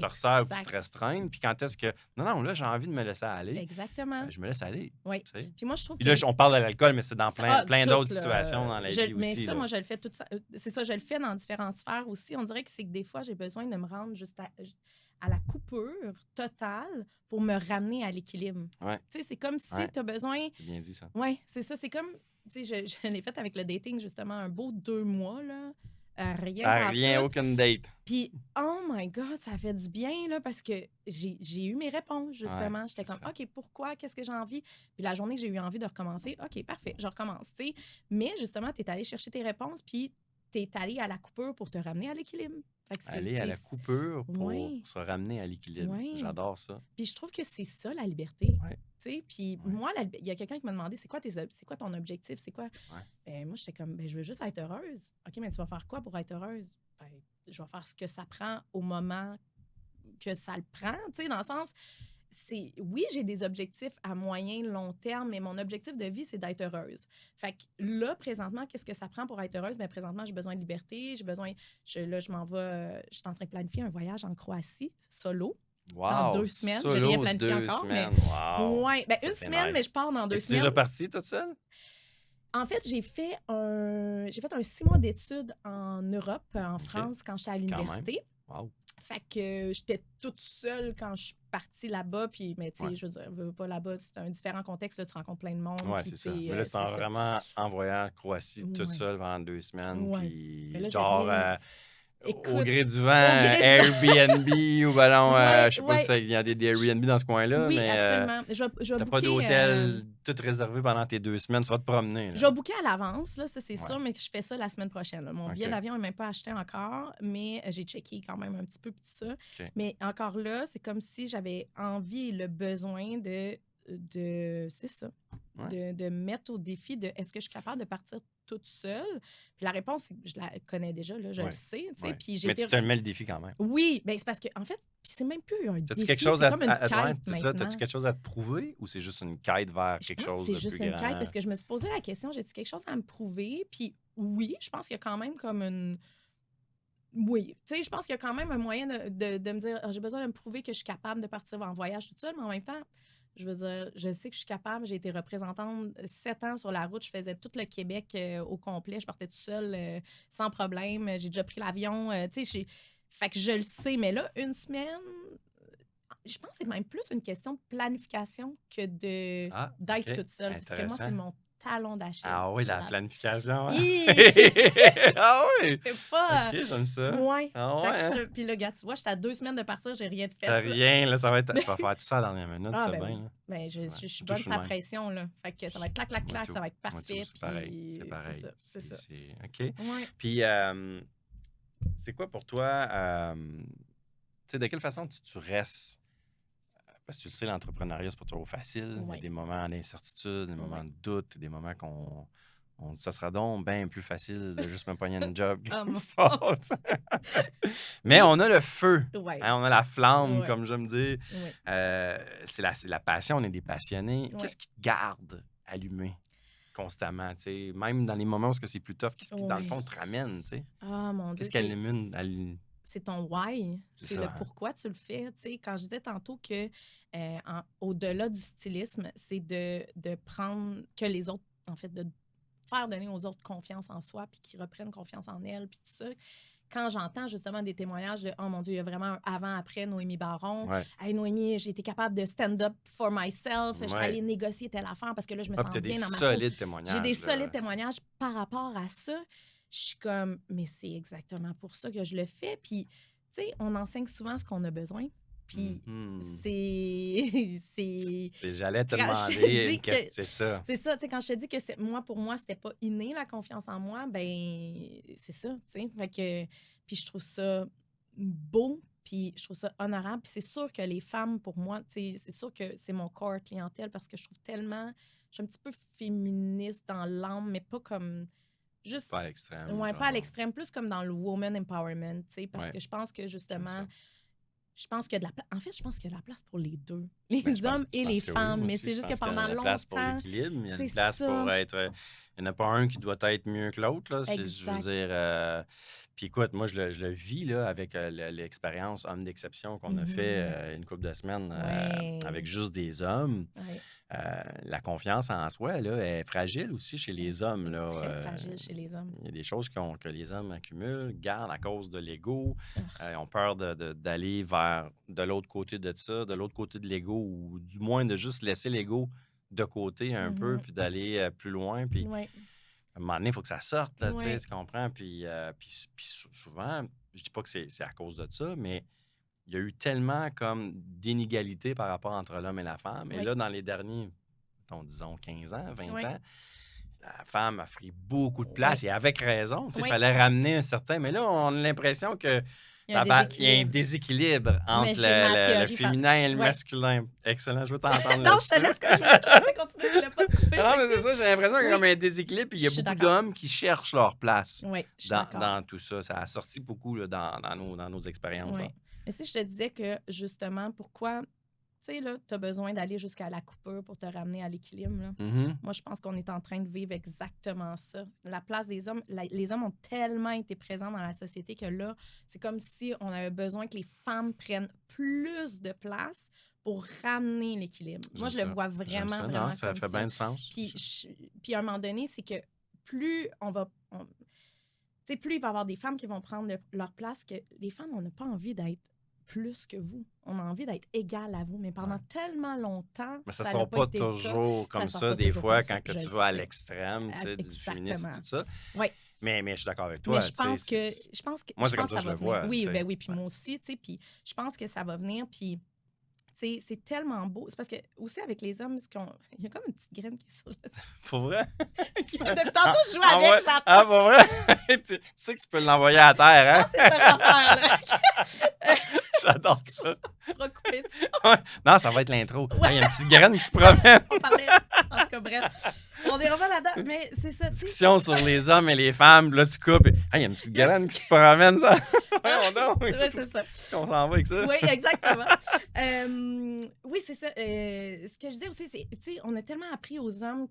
resserres ou que tu te Exact. restreignes. Puis quand est-ce que... Non, là, j'ai envie de me laisser aller. Exactement. Je me laisse aller. Oui. Tu sais. Puis moi, je trouve Puis là, que on parle de l'alcool, mais c'est dans plein tout, d'autres là, situations dans la vie mais aussi. ça, Là. moi, je le fais tout ça. C'est ça, je le fais dans différentes sphères aussi. On dirait que c'est que des fois, j'ai besoin de me rendre juste à la coupure totale pour me ramener à l'équilibre. Ouais. Tu sais, c'est comme si Ouais. tu as besoin. C'est bien dit, ça. Oui, c'est ça. C'est comme, tu sais, je l'ai fait avec le dating, justement, un beau 2 mois, là. Rien Aucune date. Puis, oh my God, ça fait du bien, là, parce que j'ai eu mes réponses, justement. J'étais c'est comme, ça. OK, pourquoi? Qu'est-ce que j'ai envie? Puis la journée que j'ai eu envie de recommencer, OK, parfait, je recommence, tu sais. Mais justement, tu es allé chercher tes réponses, puis tu es allé à la coupure pour te ramener à l'équilibre. Fait que Aller à la coupure pour Ouais. se ramener à l'équilibre. Ouais. J'adore ça. Puis je trouve que c'est ça, la liberté. Ouais. Tu sais, puis Ouais. moi, il y a quelqu'un qui m'a demandé, c'est quoi ton objectif? C'est quoi? Ouais. Moi, j'étais comme, je veux juste être heureuse. OK, mais tu vas faire quoi pour être heureuse? Je vais faire ce que ça prend au moment que ça le prend. Tu sais, dans le sens, oui, j'ai des objectifs à moyen, long terme, mais mon objectif de vie, c'est d'être heureuse. Fait que là, présentement, qu'est-ce que ça prend pour être heureuse? Bien, présentement, j'ai besoin de liberté, là, je m'en vais, je suis en train de planifier un voyage en Croatie, solo. Dans 2 semaines. J'ai rien planifié encore. Semaines. Mais... Wow. Ouais, ben, Ça, une c'est semaine, nice. mais je pars dans 2 Es-tu semaines. déjà partie toute seule? En fait, j'ai fait un 6 mois d'études en Europe, en France, quand j'étais à l'université. Wow. Fait que j'étais toute seule quand je suis partie là-bas. Puis, mais tu sais, je veux dire, veux pas là-bas, c'est un différent contexte. Là, tu rencontres plein de monde. Oui, puis, c'est ça. Mais là, c'est vraiment en voyant en Croatie toute seule pendant 2 semaines. Ouais. Puis, Mais là, genre, Écoute, au gré du vent, Airbnb ou ben non, je sais pas ouais. s'il y a des Airbnb dans ce coin-là, Oui, mais absolument. Je vais t'as pas booker, d'hôtel tout réservé pendant tes 2 semaines, tu vas te promener. Là. je vais booker à l'avance, là, ça c'est Ouais. sûr, mais je fais ça la semaine prochaine. Là. Mon billet d'avion n'est même pas acheté encore, mais j'ai checké quand même un petit peu tout ça. OK. Mais encore là, c'est comme si j'avais envie et le besoin c'est ça, de mettre au défi de est-ce que je suis capable de partir toute seule? Puis la réponse, c'est que je la connais déjà, là, je le sais. Tu sais, puis mais tu te mets le défi quand même. Oui, bien c'est parce que en fait, puis c'est même plus un défi, quelque chose c'est comme une quête t'as-tu maintenant. quelque chose à te prouver ou c'est juste une quête vers quelque chose de plus grand? C'est juste une quête parce que je me suis posé la question, j'ai-tu quelque chose à me prouver? Puis oui, je pense qu'il y a quand même comme une... Oui, tu sais, je pense qu'il y a quand même un moyen de me dire, j'ai besoin de me prouver que je suis capable de partir en voyage toute seule, mais en même temps, je veux dire, je sais que je suis capable. J'ai été représentante 7 ans sur la route. Je faisais tout le Québec au complet. Je partais toute seule sans problème. J'ai déjà pris l'avion. Tu sais, fait que je le sais. Mais là, une semaine, je pense que c'est même plus une question de planification que d'être toute seule. Parce que moi, c'est mon talon d'Achille. Ah oui, la planification. Hein? Hi! Ah oui! C'est pas... OK, j'aime ça. Ouais. Ah Fait ouais, hein? que puis là, gars, tu vois, j'étais à 2 semaines de partir, j'ai rien de fait, T'as là. rien, là, ça va être... Tu vas faire tout ça à la dernière minute, Ah, ça, ben bien, oui. là. Ben, C'est vrai. je suis Tout, bonne je suis sa le même. pression, là. Fait que ça va être clac, clac, Moi, clac, tout. ça va être Moi, tout, parfait, c'est pareil. puis C'est c'est pareil. ça, c'est ça. OK. Ouais. Puis, c'est quoi pour toi... tu sais, de quelle façon tu restes... Parce que tu le sais, l'entrepreneuriat, c'est pas toujours facile. Il y a Ouais. des moments d'incertitude, des moments Ouais. de doute, des moments qu'on on dit ça sera donc bien plus facile de juste me pogner une job Ah, qui me mon force. Mais Oui. on a le feu, Ouais. hein, on a la flamme, Ouais. comme j'aime dire. Ouais. C'est la passion, on est des passionnés. Ouais. Qu'est-ce qui te garde allumé constamment, tu sais? Même dans les moments où c'est plus tough, qu'est-ce qui, dans le fond, Ouais. te ramène, tu sais? Ah, mon Dieu, Qu'est-ce qui allume? c'est ton why, C'est c'est ça, le hein? pourquoi tu le fais. Tu sais, quand je disais tantôt que au-delà du stylisme, c'est de prendre que les autres, en fait, de faire donner aux autres confiance en soi, puis qu'ils reprennent confiance en elles, puis tout ça. Quand j'entends justement des témoignages de « Oh mon Dieu, il y a vraiment un avant-après Noémie Baron. Ouais. Hey, Noémie, j'ai été capable de stand up for myself. Je suis Ouais. allée négocier telle affaire parce que là, je me Ah, sens puis t'as des bien dans ma peau. » solides J'ai témoignages, des là. solides témoignages par rapport à ça. Je suis comme, mais c'est exactement pour ça que je le fais. Puis, tu sais, on enseigne souvent ce qu'on a besoin. Puis, Mhm. J'allais te Quand je te demander dis une question, c'est ça. c'est ça, tu sais, quand je te dis que pour moi, c'était pas inné, la confiance en moi, ben c'est ça, tu sais. Fait que, puis je trouve ça beau, puis je trouve ça honorable. Puis c'est sûr que les femmes, pour moi, tu sais, c'est sûr que c'est mon corps clientèle parce que je trouve tellement, je suis un petit peu féministe dans l'âme, mais pas comme juste, Pas à l'extrême, ouais, pas à genre. l'extrême, plus comme dans le woman empowerment, tu sais, parce Ouais. que je pense que J'aime justement, ça. je pense qu'il y a de la place. En fait, je pense qu'il y a de la place pour les deux, Ben, les hommes et les que oui, femmes. moi Mais aussi, c'est je juste que pense qu'il y a pendant la place pour longtemps, l'équilibre, mais il y a c'est une place ça. pour être... il n'y en a pas un qui doit être mieux que l'autre, là. Je veux Exact. dire... Puis écoute, moi, je le vis, là, avec l'expérience homme d'exception qu'on a fait une couple de semaines avec Ouais. juste des hommes. Ouais. La confiance en soi, là, est fragile aussi chez les hommes, Elle est là. très fragile chez les hommes. Il y a des choses que les hommes accumulent, gardent à cause de l'ego. Ah. Ils ont peur d'aller vers de l'autre côté de ça, de l'autre côté de l'ego, ou du moins de juste laisser l'ego de côté un peu, Mhm. puis d'aller plus loin. Puis Ouais. à un moment donné, il faut que ça sorte, là, Ouais. tu comprends? Puis souvent, je dis pas que c'est à cause de ça, mais il y a eu tellement comme d'inégalités par rapport entre l'homme et la femme. Et Ouais. là, dans les derniers, disons 15 ans, 20 Ouais. ans, la femme a pris beaucoup de Ouais. place et avec raison. Il Ouais. fallait ramener un certain. Mais là, on a l'impression que Il y a un il y a un déséquilibre. déséquilibre entre Mais j'ai ma le théorie. féminin et le Ouais. masculin. Excellent, je veux t'entendre Non, je te là-dessus. laisse, je voulais te laisser continuer, je voulais pas te couper. Non, Fait mais que c'est tu sais, ça, j'ai l'impression qu'il y a oui, comme un déséquilibre, puis il y je a suis beaucoup d'accord. d'hommes qui cherchent leur place Oui, je suis dans, d'accord. dans tout ça. Ça a sorti beaucoup là, dans nos expériences. Oui. Hein. Mais si je te disais que, justement, pourquoi, tu sais, là, tu as besoin d'aller jusqu'à la coupure pour te ramener à l'équilibre, là. Mhm. Moi, je pense qu'on est en train de vivre exactement ça. La place des hommes, les hommes ont tellement été présents dans la société que là, c'est comme si on avait besoin que les femmes prennent plus de place pour ramener l'équilibre. Moi, J'aime je le ça. vois J'aime vraiment, ça, non, vraiment ça comme fait ça. bien de sens. Puis à un moment donné, c'est que plus on va... tu sais, plus il va y avoir des femmes qui vont prendre leur place, que les femmes, on n'a pas envie d'être plus que vous. On a envie d'être égal à vous. Mais pendant Ouais. tellement longtemps, Mais ça ça ne n'a sort pas pas été le cas. toujours comme sort ça, pas des toujours fois, comme ça. quand que Je tu vas à sais. l'extrême, tu sais, du féminisme et Exactement. tout ça. Oui. Mais je suis d'accord avec Mais toi. je tu sais, pense que Moi, je c'est comme pense ça que que je va le venir. vois. Oui, tu sais. ben oui, puis Ouais. moi aussi, tu sais, puis je pense que ça va venir, puis tu sais, c'est tellement beau. C'est parce que aussi avec les hommes, il y a comme une petite graine qui est sur le... Pour vrai? Depuis tantôt, je joue Ah avec, ouais? j'attends. Ah, pour vrai? Tu sais que tu peux l'envoyer à terre, hein? C'est ça que je vais faire, là. J'adore ça. Tu pourras couper ça. Ouais. Non, ça va être l'intro. Ah, il y a une petite graine qui se promène. On parlait... En tout cas, bref. On est vraiment là-dedans, mais c'est ça, tu sais. Discussion sur les hommes et les femmes. Puis là, tu coupes. Et... Ah, il y a une petite graine qui se promène, ça. Voyons donc. Oui, c'est ça. On s'en va avec ça. Oui, exactement. Oui, c'est ça. Ce que je disais aussi, c'est, tu sais, on a tellement appris aux hommes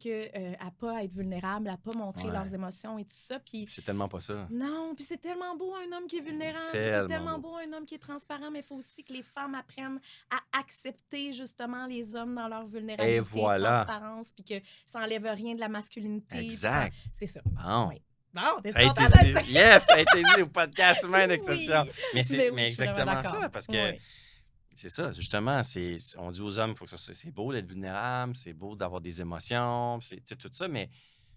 à pas être vulnérables, à pas montrer Ouais. leurs émotions et tout ça. Puis C'est tellement pas ça. non, puis c'est tellement beau un homme qui est vulnérable, puis Tellement c'est tellement beau. beau un homme qui est transparent, mais il faut aussi que les femmes apprennent à accepter justement les hommes dans leur vulnérabilité, Et voilà. transparence, puis que ça enlève rien de la masculinité. puis Exact. c'est ça. Bon. Oui. Bon, t'es Ça a été contente de le dit. dire? Yes, ça a été dit au podcast Humain d'exception. Oui. Mais Mais c'est oui, je suis vraiment exactement d'accord. ça, parce que Oui. c'est ça, justement, on dit aux hommes, faut que c'est beau d'être vulnérable, c'est beau d'avoir des émotions, c'est tu sais, tout ça, mais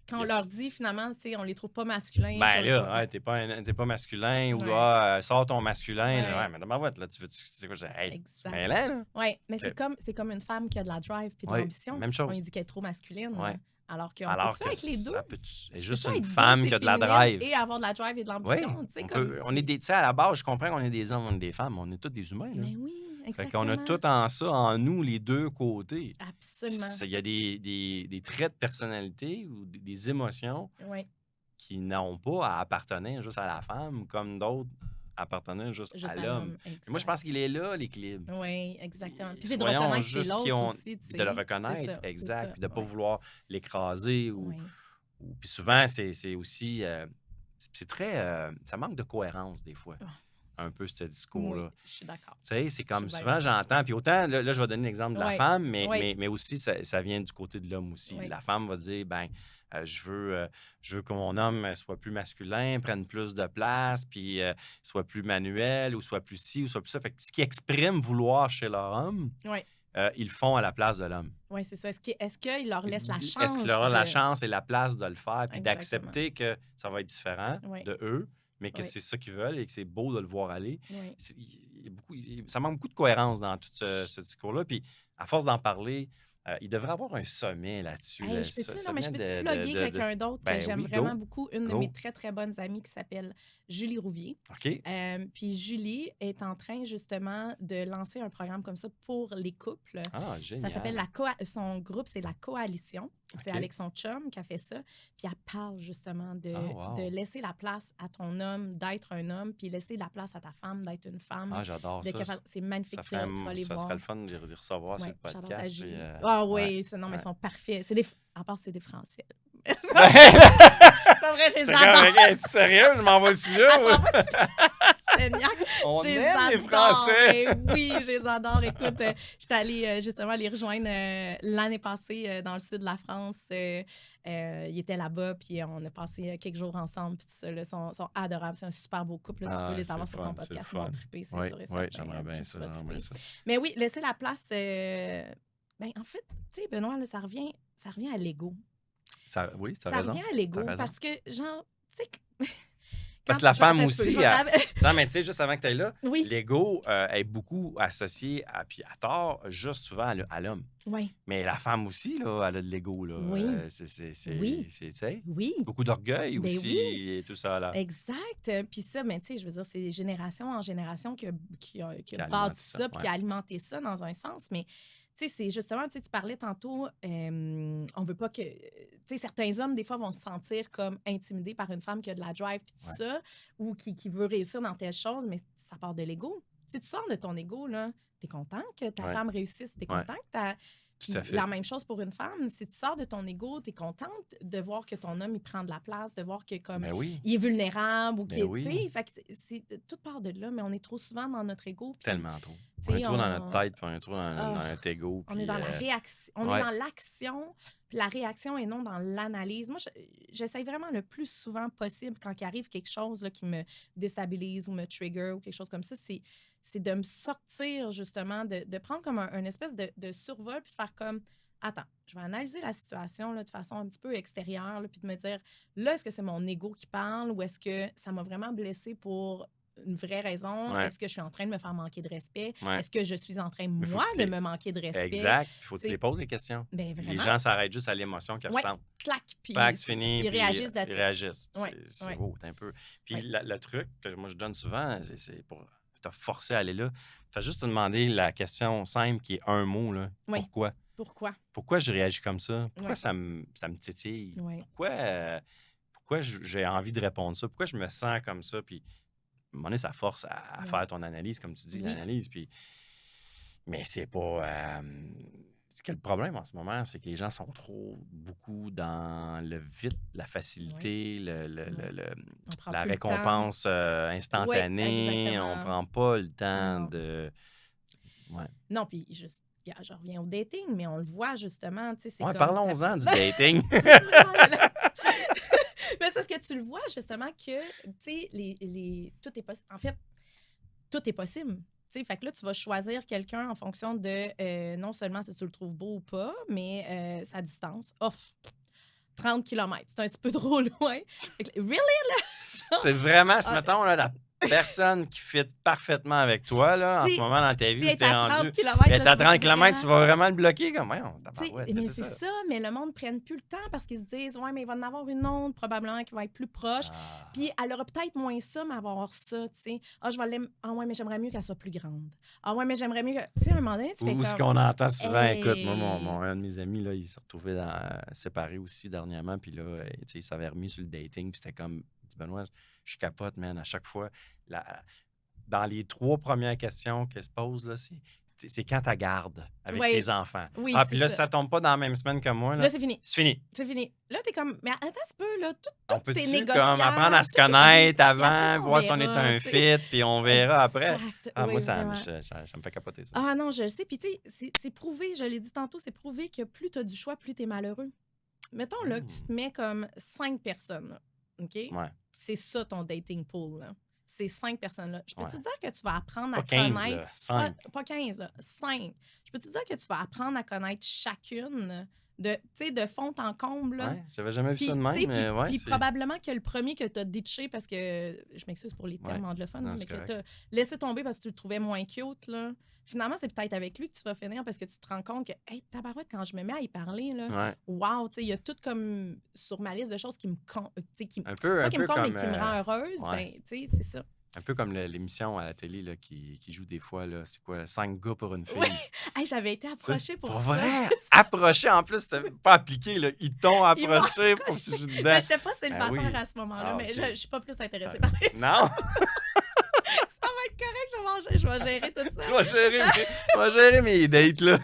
il Quand y on a leur dit, finalement, tu sais, on les trouve pas masculins, puis ben on les trouve là, hey, t'es pas masculin ou ouais, sors ton masculin. Là, ouais, ouais, mais tabarouette, là, tu veux, c'est quoi? Hey, c'est exact. mêlant, là. Ouais, mais Que- c'est comme une femme qui a de la drive puis de Oui, l'ambition. même On lui chose. dit qu'elle est trop masculine, là. Ouais. Alors qu'on Alors peut-tu que être les deux? ça peut être juste Peut-tu une être douce femme et qui a de la féminine drive. et avoir de la drive et de Oui, l'ambition? Tu sais, on comme peut, on est c'est... des, tu sais, à la base, je comprends qu'on est des hommes, on est des femmes, mais on est tous des humains, là. Mais oui, Fait qu'on a exactement. tout en ça, en nous, les deux côtés. Puis Absolument. il y a des traits de personnalité ou des émotions Oui, qui n'ont pas à appartenir juste à la femme, comme d'autres appartenir juste à juste à l'homme. l'homme, Et moi, je exact. pense qu'il est là, l'équilibre. Oui, exactement. Puis c'est de Soyons reconnaître chez juste qui l'autre ont aussi, tu de le sais. C'est reconnaître, ça, c'est exact, ça. puis de ne pas Oui, vouloir l'écraser oui. puis souvent, c'est aussi c'est très ça manque de cohérence des fois, Oh, un peu ce oui, discours-là. je suis d'accord. Tu sais, c'est Je suis comme bien souvent d'accord. j'entends, puis autant là, je vais donner l'exemple de la Oui, femme, oui, mais aussi ça vient du côté de l'homme aussi. oui, La femme va dire ben je veux que mon homme soit plus masculin, prenne plus de place, puis soit plus manuel, ou soit plus ci, ou soit plus ça. Fait que ce qu'ils expriment vouloir chez leur homme, oui. ils le font à la place de l'homme. Oui, c'est ça. Est-ce qu'il leur laisse la Est-ce qu'il chance aura la de... chance et la place de le faire, puis Exactement. d'accepter que ça va être différent Oui, de eux, mais que oui, c'est ça qu'ils veulent et que c'est beau de le voir aller? oui. Il y a ça manque beaucoup de cohérence dans tout ce discours-là. Puis, à force d'en parler, il devrait y avoir un sommet là-dessus. Hey, Là, je peux-tu, non, mais je sommet peux-tu plugger quelqu'un d'autre que Ben j'aime oui, vraiment go, beaucoup? Une de mes go. très, très bonnes amies qui s'appelle Julie Rouvier. OK. Puis Julie est en train justement de lancer un programme comme ça pour les couples. Ah, Ça s'appelle génial. son groupe, c'est la Coalition. C'est OK. avec son chum qui a fait ça. Puis elle parle justement Ah, de wow. laisser la place à ton homme d'être un homme, puis laisser la place à ta femme d'être une femme. Ah, j'adore ça. C'est magnifique, Ça tu vas les ça voir. serait le fun de les recevoir sur Ouais, le j'adore ta podcast. Julie. Puis, Ah ouais, oui, non, mais ils ouais. sont parfaits. À part c'est des Français. C'est Ben, pas vrai, je les j'étais comme, adore. hey, es-tu sérieux? Je m'en vais dessus là? Elle s'en va dessus. Génial. On Je les aime les adore. Français. Mais oui, je les adore. Écoute, j'étais allée justement les rejoindre l'année passée dans le sud de la France. Ils étaient là-bas, puis on a passé quelques jours ensemble. Puis tout ça, là, sont adorables. C'est un super beau couple. Là, si tu peux Ah, les c'est avoir le sur ton fun, c'est le podcast, ils vont fun. triper, c'est Oui, sûr et oui, certain. j'aimerais bien Puis ça, tu vas j'aimerais bien triper. ça. Mais oui, laisser la place. Ben, en fait, tu sais, Benoît, là, ça revient à l'ego. Oui, tu as Ça raison. revient à Tu as l'ego raison. parce que, genre, tu sais, Parce que la femme attends un petit peu, aussi, je vais te- non, mais tu sais, juste avant que tu ailles là, Oui, l'ego est beaucoup associé, puis à tort, juste souvent à l'homme. oui, Mais la femme aussi, là, elle a de l'ego, là. oui, oui, Tu sais, oui. beaucoup d'orgueil Ben aussi oui. et tout ça, là, Exact. Puis ça, ben, tu sais, je veux dire, c'est génération en génération qui a qui alimente bâti ça. ça, puis Ouais. qui a alimenté ça dans un sens. Mais, tu sais, c'est justement, tu sais, tu parlais tantôt, on veut pas que. Tu sais, certains hommes, des fois, vont se sentir comme intimidés par une femme qui a de la drive, puis tout Ouais. ça, ou qui veut réussir dans telle chose, mais ça part de l'ego. Si tu sors de ton ego, là, t'es content que ta Ouais. femme réussisse, t'es Ouais. content que ta. Puis Tout à fait. la même chose pour une femme. Si tu sors de ton ego, t'es contente de voir que ton homme, il prend de la place, de voir que comme Ben oui, il est vulnérable ou qu'il ben est, tu oui, sais, fait que tout part de là, mais on est trop souvent dans notre ego. Puis, tellement trop. tu On est sais, trop dans notre tête, puis on est trop dans ah, notre ego. on est Puis, dans la réaction, on ouais. est dans l'action, puis la réaction et non dans l'analyse. Moi, j'essaie vraiment le plus souvent possible quand il arrive quelque chose là, qui me déstabilise ou me trigger ou quelque chose comme ça, c'est de me sortir justement, de prendre comme un espèce de survol puis de faire comme attends, je vais analyser la situation là, de façon un petit peu extérieure, là, puis de me dire, là, est-ce que c'est mon ego qui parle ou est-ce que ça m'a vraiment blessée pour une vraie raison? Ouais. Est-ce que je suis en train de me faire manquer de respect? Ouais. Est-ce que je suis en train, Mais faut moi, que tu de les- me manquer de respect? Exact. Il faut que tu T'sais, les poses des questions. Ben Les vraiment. gens s'arrêtent juste à l'émotion qu'ils Ouais, ressentent. clac, puis Pack, c'est fini, ils puis réagissent ils là-dessus. réagissent. Ouais, C'est ouais. beau, un peu. Puis Ouais. le truc que moi je donne souvent, c'est pour te forcer à aller là. Fais juste te demander la question simple qui est un mot, là. Oui. Pourquoi? Pourquoi? Pourquoi je réagis comme ça? Pourquoi Ouais. ça me titille? Ouais. Pourquoi j'ai envie de répondre ça? Pourquoi je me sens comme ça? Puis, à un moment donné, ça force à Ouais. faire ton analyse, comme tu dis, Oui. l'analyse. Puis, mais c'est pas. C'est que le problème en ce moment, c'est que les gens sont beaucoup dans le vite, la facilité, On prend la plus le temps. récompense instantanée. exactement. On prend pas le temps Non. de. Ouais. Non, puis juste, regarde, je reviens au dating, mais on le voit justement, tu sais, c'est Ouais, comme... parlons-en du dating. Mais c'est ce que tu le vois justement que, tu sais, tout est possible. En fait, tout est possible. sais, fait que là, tu vas choisir quelqu'un en fonction de non seulement si tu le trouves beau ou pas, mais sa distance. Oh, 30 km, c'est un petit peu trop loin. Fait que, really, là? Genre, C'est vraiment, si ah, mettons, là, la personne qui fit parfaitement avec toi, là, en ce si, moment dans ta si vie, elle où est tu es à rendu, 30 puis km, elle là, est à tu vas 30 km, tu vraiment. vas vraiment le bloquer comme, voyons, Tu sais, tabarouette, mais c'est c'est ça. ça, mais le monde ne prenne plus le temps parce qu'ils se disent, ouais, mais il va en avoir une autre probablement qui va être plus proche. Puis Ah. elle aura peut-être moins ça, mais elle va avoir ça, tu sais. Ah, je vais l'aimer. Ah, ouais, mais j'aimerais mieux qu'elle soit plus grande. Ah, ouais, mais j'aimerais mieux que. Tu sais, à un moment donné, tu fais Ou ce comme, qu'on entend souvent, écoute, moi, hey. un de mes amis, là, il s'est retrouvé séparé aussi dernièrement, puis là, tu sais, il s'avait remis sur le dating, puis c'était comme, il dit, Benoît, je capote, man, à chaque fois. Dans les 3 premières questions qu'elle se pose, là, c'est quand tu gardes avec Ouais, tes enfants. oui, Ah, c'est puis là, si ça. ça tombe pas dans la même semaine que moi, Là, là, c'est fini. c'est fini. C'est fini. Là, t'es comme, mais attends un petit peu, là, On tout est peut-tu comme apprendre à négociable, se oui, connaître puis après avant, ça, on voir si on est verra, un tu sais. fit, puis on verra après? Exact, Ah, moi, oui, ça, vraiment. ça me fait capoter, ça. Ah non, je le sais. Puis tu sais, c'est prouvé, je l'ai dit tantôt, c'est prouvé que plus tu as du choix, plus tu es malheureux. Mettons là que tu te Hmm. mets comme 5 personnes, là, OK? Ouais, C'est ça ton dating pool, là. Ces 5 personnes-là. Je peux-tu ouais. dire que tu vas apprendre Pas à 15, connaître, là, 5. pas 15, là, 5. Je peux-tu dire que tu vas apprendre à connaître chacune de, tu sais, de fond en comble, là? Ouais, j'avais jamais vu ça de Puis, tu même, sais, mais ouais, puis c'est. probablement que le premier que tu as ditché parce que, je m'excuse pour les Ouais, termes anglophones, non, là, mais c'est que correct. tu as laissé tomber parce que tu le trouvais moins cute, là. Finalement, c'est peut-être avec lui que tu vas finir parce que tu te rends compte que, hey, tabarouette, quand je me mets à y parler, là, Ouais. wow, tu sais, il y a tout comme sur ma liste de choses qui me tu sais, Un pas qui me peu comptent, mais comme. qui me rend heureuse, Ouais. ben, tu sais, c'est ça. Un peu comme l'émission à la télé là, qui joue des fois, là, c'est quoi, 5 gars pour une Ouais, fille. hey, j'avais été Tu sais, approchée pour pour ça, vrai, juste. approché en plus, c'était pas appliqué, là. Ils t'ont Ils m'ont approché pour que tu approché. joues Mais dedans. je n'étais pas Ben célibataire oui. à ce moment-là, Ah, mais OK. je suis pas plus intéressée Correct. par exemple. Non, Ça va être correct, je vais gérer tout ça. je vais gérer mes dates, là.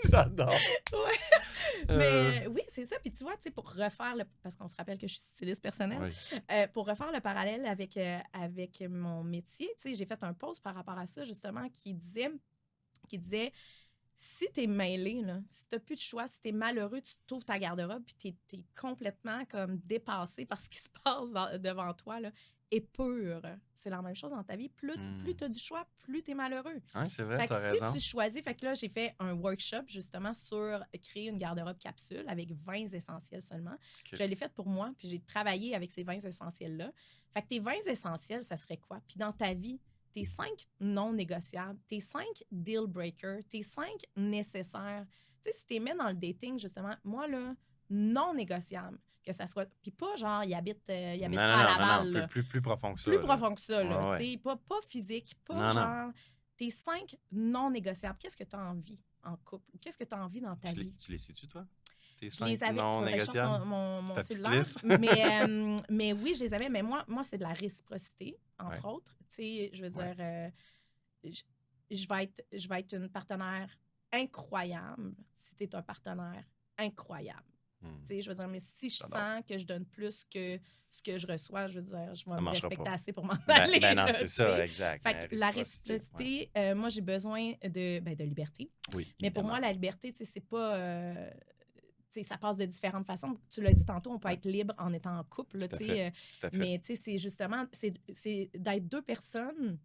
J'adore. Ouais. Euh, Mais oui, c'est ça. Puis tu vois, tu sais, pour refaire le. Parce qu'on se rappelle que je suis styliste personnelle. oui. Pour refaire le parallèle avec mon métier, tu sais, j'ai fait un post par rapport à ça, justement, qui disait si t'es mêlé, là, si t'as plus de choix, si t'es malheureux, tu t'ouvres ta garde-robe puis t'es complètement comme dépassé par ce qui se passe devant toi, là, et pur. C'est la même chose dans ta vie. Plus Hmm. t'as du choix, plus t'es malheureux. Ouais, c'est vrai, Fait que t'as si raison. tu choisis, fait que là, j'ai fait un workshop justement sur créer une garde-robe capsule avec 20 essentiels seulement. OK. Je l'ai fait pour moi, puis j'ai travaillé avec ces 20 essentiels-là. Fait que tes 20 essentiels, ça serait quoi? Puis dans ta vie, tes 5 non négociables, tes 5 deal breakers, tes 5 nécessaires. Tu sais, si tu les mets dans le dating, justement, moi, là, non négociable, que ça soit. Puis pas genre, il habite Non, pas non, à non, non, non, Laval, là. plus profond que ça, Plus là. profond que ça, là. Ouais, Tu ouais. sais, pas physique, pas Non, non. genre. Tes 5 non négociables. Qu'est-ce que tu as envie en couple? Qu'est-ce que tu as envie dans ta vie? Tu les sais-tu, toi? Tes Je les 5 avais. non Faudrait que je sorte négociables? mon Ta petite cellulaire. liste? Mais oui, je les avais. Mais moi c'est de la réciprocité, entre Ouais. autres. Tu sais, je veux Ouais. dire, je, je vais être une partenaire incroyable si tu es un partenaire incroyable. Hmm. Tu sais, je veux dire, mais si je J'adore. sens que je donne plus que ce que je reçois, je veux dire, je vais Ça me marchera respecter pas. assez pour m'en Ben, aller. ben non, là, c'est tu ça, sais. exact. Fait Ben, que la réciprocité. Ouais. réciprocité, moi, j'ai besoin de liberté. Oui, Mais pour évidemment. moi, la liberté, tu sais, c'est pas. Tu sais, ça passe de différentes façons. Tu l'as dit tantôt, on peut Ouais. être libre en étant en couple. Là, Tout à tu fait. sais, Tout à fait. mais tu sais, c'est justement, c'est d'être deux personnes.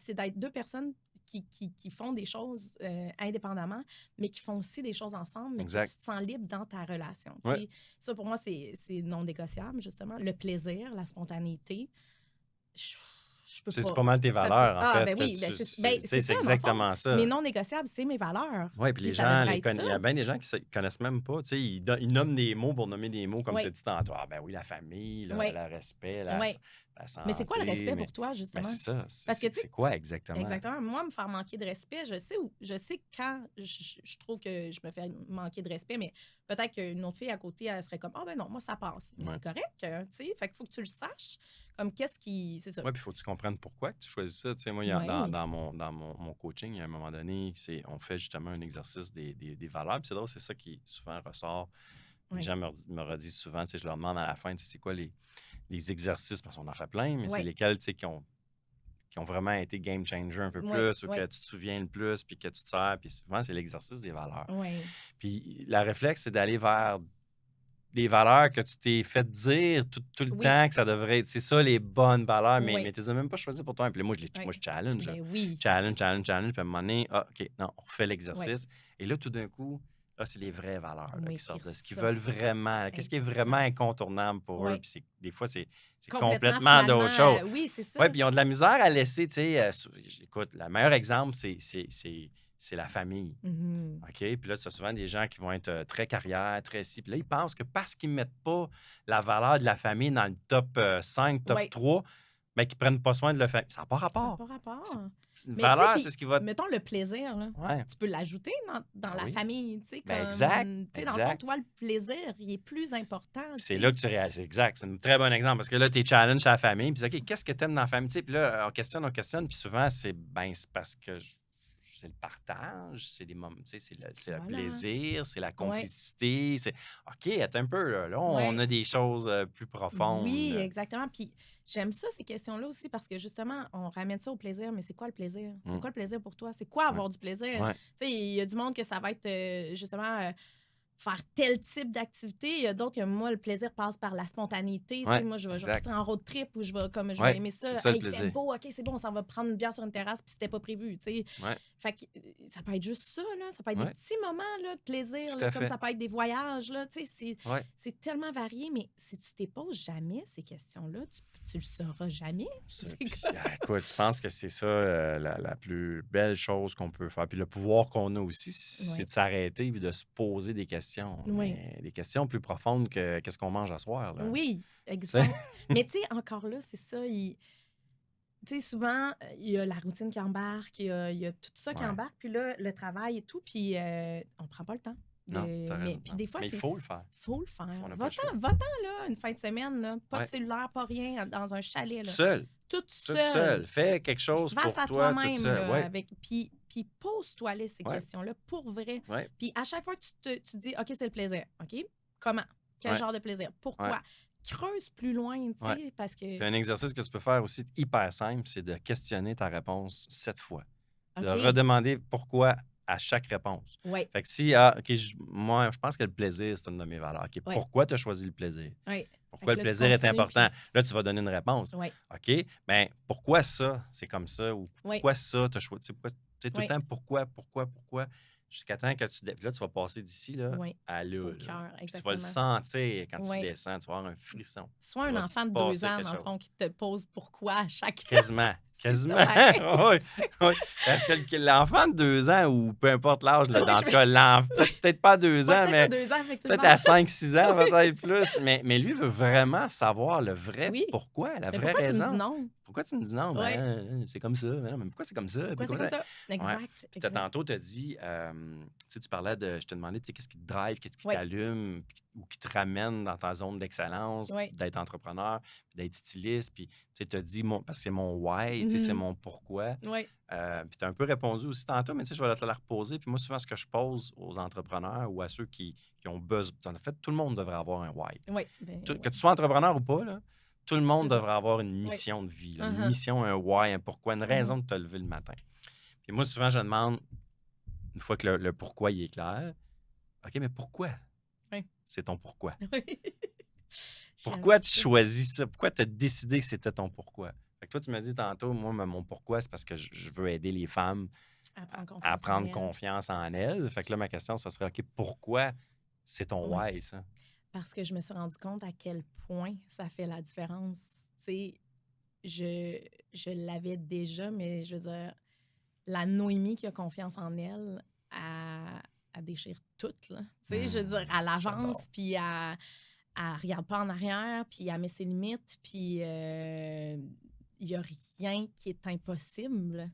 C'est d'être deux personnes qui font des choses indépendamment, mais qui font aussi des choses ensemble, mais que Exact. tu te sens libre dans ta relation. Tu Ouais. sais. Ça, pour moi, c'est non négociable, justement. Le plaisir, la spontanéité. Je peux C'est pas. pas mal tes Ça peut. valeurs, en Ah, fait. ben Que oui, ben tu ben, sais, c'est c'est ça, dans le fond. exactement Mais ça. non négociable, c'est mes valeurs. Oui, puis Puis les ça gens, devrait être il y a ça. bien des gens qui ne connaissent même pas. Tu sais, ils nomment des mots pour nommer des mots, comme tu as Oui, dit tantôt. Ah, ben oui, la famille, oui, le respect, oui. la Mais c'est quoi le santé. respect pour toi, Ben, justement? c'est ça. Parce que, tu sais, C'est quoi exactement? exactement. Moi, me faire manquer de respect, je sais quand je trouve que je me fais manquer de respect, mais peut-être qu'une autre fille à côté, elle serait comme, ah ben non, moi, ça passe. Mais Ouais. c'est correct, tu sais. Fait qu'il faut que tu le saches. Comme, qu'est-ce qui. C'est ça. Oui, puis il faut que tu comprennes pourquoi que tu choisis ça. Tu sais, moi, Oui. dans mon coaching, il y a un moment donné, on fait justement un exercice des valeurs. Puis c'est drôle, c'est ça qui souvent ressort. Les Oui. gens me redisent souvent, tu sais, je leur demande à la fin, tu sais, c'est quoi les exercices, parce qu'on en fait plein, mais c'est Oui. lesquels, tu sais, qui ont vraiment été game changer un peu Oui. plus, ou Oui. que tu te souviens le plus, puis que tu te sers. Puis souvent, c'est l'exercice des valeurs. Oui. Puis la réflexe, c'est d'aller vers des valeurs que tu t'es fait dire tout le Oui, temps que ça devrait être c'est ça les bonnes valeurs, mais oui, tu les as même pas choisies pour toi. Puis là, oui. moi, je challenge, là. Ben oui, Challenge, challenge, challenge, puis à un moment donné, ah, OK, non, on refait oui, l'exercice. Et là, tout d'un coup, là, c'est les vraies valeurs là, oui, qui qui sortent de ce qu'ils veulent ressortent. vraiment, qu'est-ce qui est vraiment Exact. incontournable pour eux. Oui, Puis des fois, c'est complètement complètement d'autres finalement, choses. oui, c'est Oui, ça. puis ils ont de la misère à laisser, tu sais, écoute, le meilleur exemple, c'est la famille. Mhm. OK? Puis là, tu as souvent des gens qui vont être très carrière, très ci. Puis là, ils pensent que parce qu'ils ne mettent pas la valeur de la famille dans le top 5, top Oui, 3, bien, qu'ils ne prennent pas soin de la famille. Ça n'a pas ça n'a rapport. pas C'est rapport. c'est une Mais tu sais, valeur, c'est puis ce qui va. mettons le plaisir, là. Ouais. Tu peux l'ajouter dans Ben la oui. famille, tu sais, Ben exact. comme, tu sais, dans le fond, Exact. toi, le plaisir, il est plus important, Puis tu c'est là sais. que tu réalises. C'est exact. C'est un très bon exemple parce que là, tu es challenge à la famille. Puis OK, qu'est-ce que tu aimes dans la famille? Tu sais, puis là, on questionne. Puis souvent, c'est parce que c'est le partage, c'est des moments, tu sais, c'est le Voilà. plaisir, c'est la Ouais, complicité. C'est OK, attends un peu. Là, on ouais. a des choses plus profondes. Oui, exactement. Puis j'aime ça, ces questions-là aussi, parce que justement, on ramène ça au plaisir, mais c'est quoi le plaisir? C'est Mm, quoi le plaisir pour toi? C'est quoi ouais, avoir du plaisir? ouais, Tu sais, il y a du monde que ça va être justement faire tel type d'activité. Il y a d'autres que moi, le plaisir passe par la spontanéité. Tu sais, ouais, moi, je vais exact. partir en road trip ou je vais Ouais, aimer c'est ça. ça le Hey, il fait plaisir. beau, OK, c'est bon, on s'en va prendre une bière sur une terrasse, puis c'était pas prévu. Tu sais. Ouais, Fait que ça peut être juste ça, là. Ça peut être des ouais, petits moments là, de plaisir, tout là, à comme fait. ça peut être des voyages. Là. Tu sais, Ouais. c'est tellement varié, mais si tu t'es poses jamais ces questions-là, tu le sauras jamais. Ça, C'est puis quoi? écoute, je pense que c'est ça la plus belle chose qu'on peut faire. Puis le pouvoir qu'on a aussi, c'est Oui, de s'arrêter et de se poser des questions. oui, Mais des questions plus profondes que qu'est-ce qu'on mange à soir, là. oui, Tu sais? exact. Mais tu sais, encore là, c'est ça. Tu sais, souvent, il y a la routine qui embarque, il y a tout ça qui Ouais. embarque, puis là, le travail et tout, puis on prend pas le temps Non, de t'as mais raison. puis Non. des fois, Mais il c'est faut le faire. faut le On faire. n'a pas le choix. Va-t'en, là, une fin de semaine, là, pas de Ouais. cellulaire, pas rien, dans un chalet, Tout là, seul. toute Toute seule. seule, Fais quelque chose face pour à toi, toute toi-même, seule. là, Ouais. avec puis pose-toi les ces Ouais. questions-là, pour vrai. Ouais. Puis à chaque fois que tu te dis: «OK, c'est le plaisir». OK? Comment? Quel Ouais. genre de plaisir? Ouais. Pourquoi? Creuse plus loin, tu Ouais. sais, parce que Puis un exercice que tu peux faire aussi hyper simple, c'est de questionner ta réponse 7 fois. De OK, redemander pourquoi à chaque réponse. ouais, Fait que si, OK, moi, je pense que le plaisir, c'est une de mes valeurs. OK, ouais. pourquoi tu as choisi le plaisir? Oui. Fait Pourquoi que le là, tu plaisir est continues, important? puis Là, tu vas donner une réponse. oui, OK, bien, pourquoi ça, c'est comme ça? Ou oui, pourquoi ça, tu as choisi? Tu sais, tout le oui, temps, pourquoi? Jusqu'à temps que puis là, tu vas passer d'ici là, oui, à là, au là. cœur, Puis tu vas le exactement. sentir quand tu Oui. descends, tu vas avoir un frisson. Soit Il un va se enfant de 2 passer ans, quelque dans le chose. fond, qui te pose pourquoi à chaque Quasiment, c'est ça quasiment. pareil, Oui, tu sais. oui. Parce que l'enfant de 2 ans ou peu importe l'âge, là, Oui, dans je ce vais cas, peut-être pas à 2 ouais, ans, peut-être pas mais 2 ans, peut-être effectivement. à 5, 6 ans, Oui, peut-être plus. Mais lui veut vraiment savoir le vrai oui. pourquoi, la Mais vraie pourquoi tu me dis raison. non? Pourquoi tu me dis non? Oui. Ben, c'est comme ça. Ben non, mais pourquoi c'est comme ça? Puis Pourquoi c'est comme comment ça? ouais. Exact, Puis exact. tantôt, tu as dit, tu sais, tu parlais de, je te demandais, tu sais, qu'est-ce qui te drive, qu'est-ce qui Oui, t'allume, ou qui te ramène dans ta zone d'excellence, oui. d'être entrepreneur, puis d'être styliste. Puis, tu as dit, parce que c'est mon why, tu sais, c'est Mhm. mon pourquoi. Oui, Puis tu as un peu répondu aussi tantôt, mais tu sais, je vais te la reposer. Puis moi, souvent, ce que je pose aux entrepreneurs ou à ceux qui ont besoin, en fait, tout le monde devrait avoir un why. oui, ben Que oui, tu sois entrepreneur ou pas, là, tout le c'est monde ça. devrait avoir une Oui. mission de vie, là, une Uh-huh, mission, un why, un pourquoi, une uh-huh. raison de te lever le matin. Puis moi, souvent, je demande, une fois que le pourquoi il est clair, OK, mais pourquoi Oui. c'est ton pourquoi? Oui. J'aime Pourquoi tu ça. choisis ça? Pourquoi tu as décidé que c'était ton pourquoi? Fait que toi, tu me dis tantôt, moi, mon pourquoi, c'est parce que je veux aider les femmes À prendre à confiance en prendre elle. confiance en elles. Fait que là, ma question, ce serait, OK, pourquoi c'est ton Oui. why, ça? Parce que je me suis rendu compte à quel point ça fait la différence. Tu sais, je, je l'avais déjà, mais je veux dire, la Noémie qui a confiance en elle, elle déchire tout, là. Tu sais, je veux dire, elle J'adore. avance, puis elle regarde pas en arrière, puis elle met ses limites, puis il y a rien qui est impossible.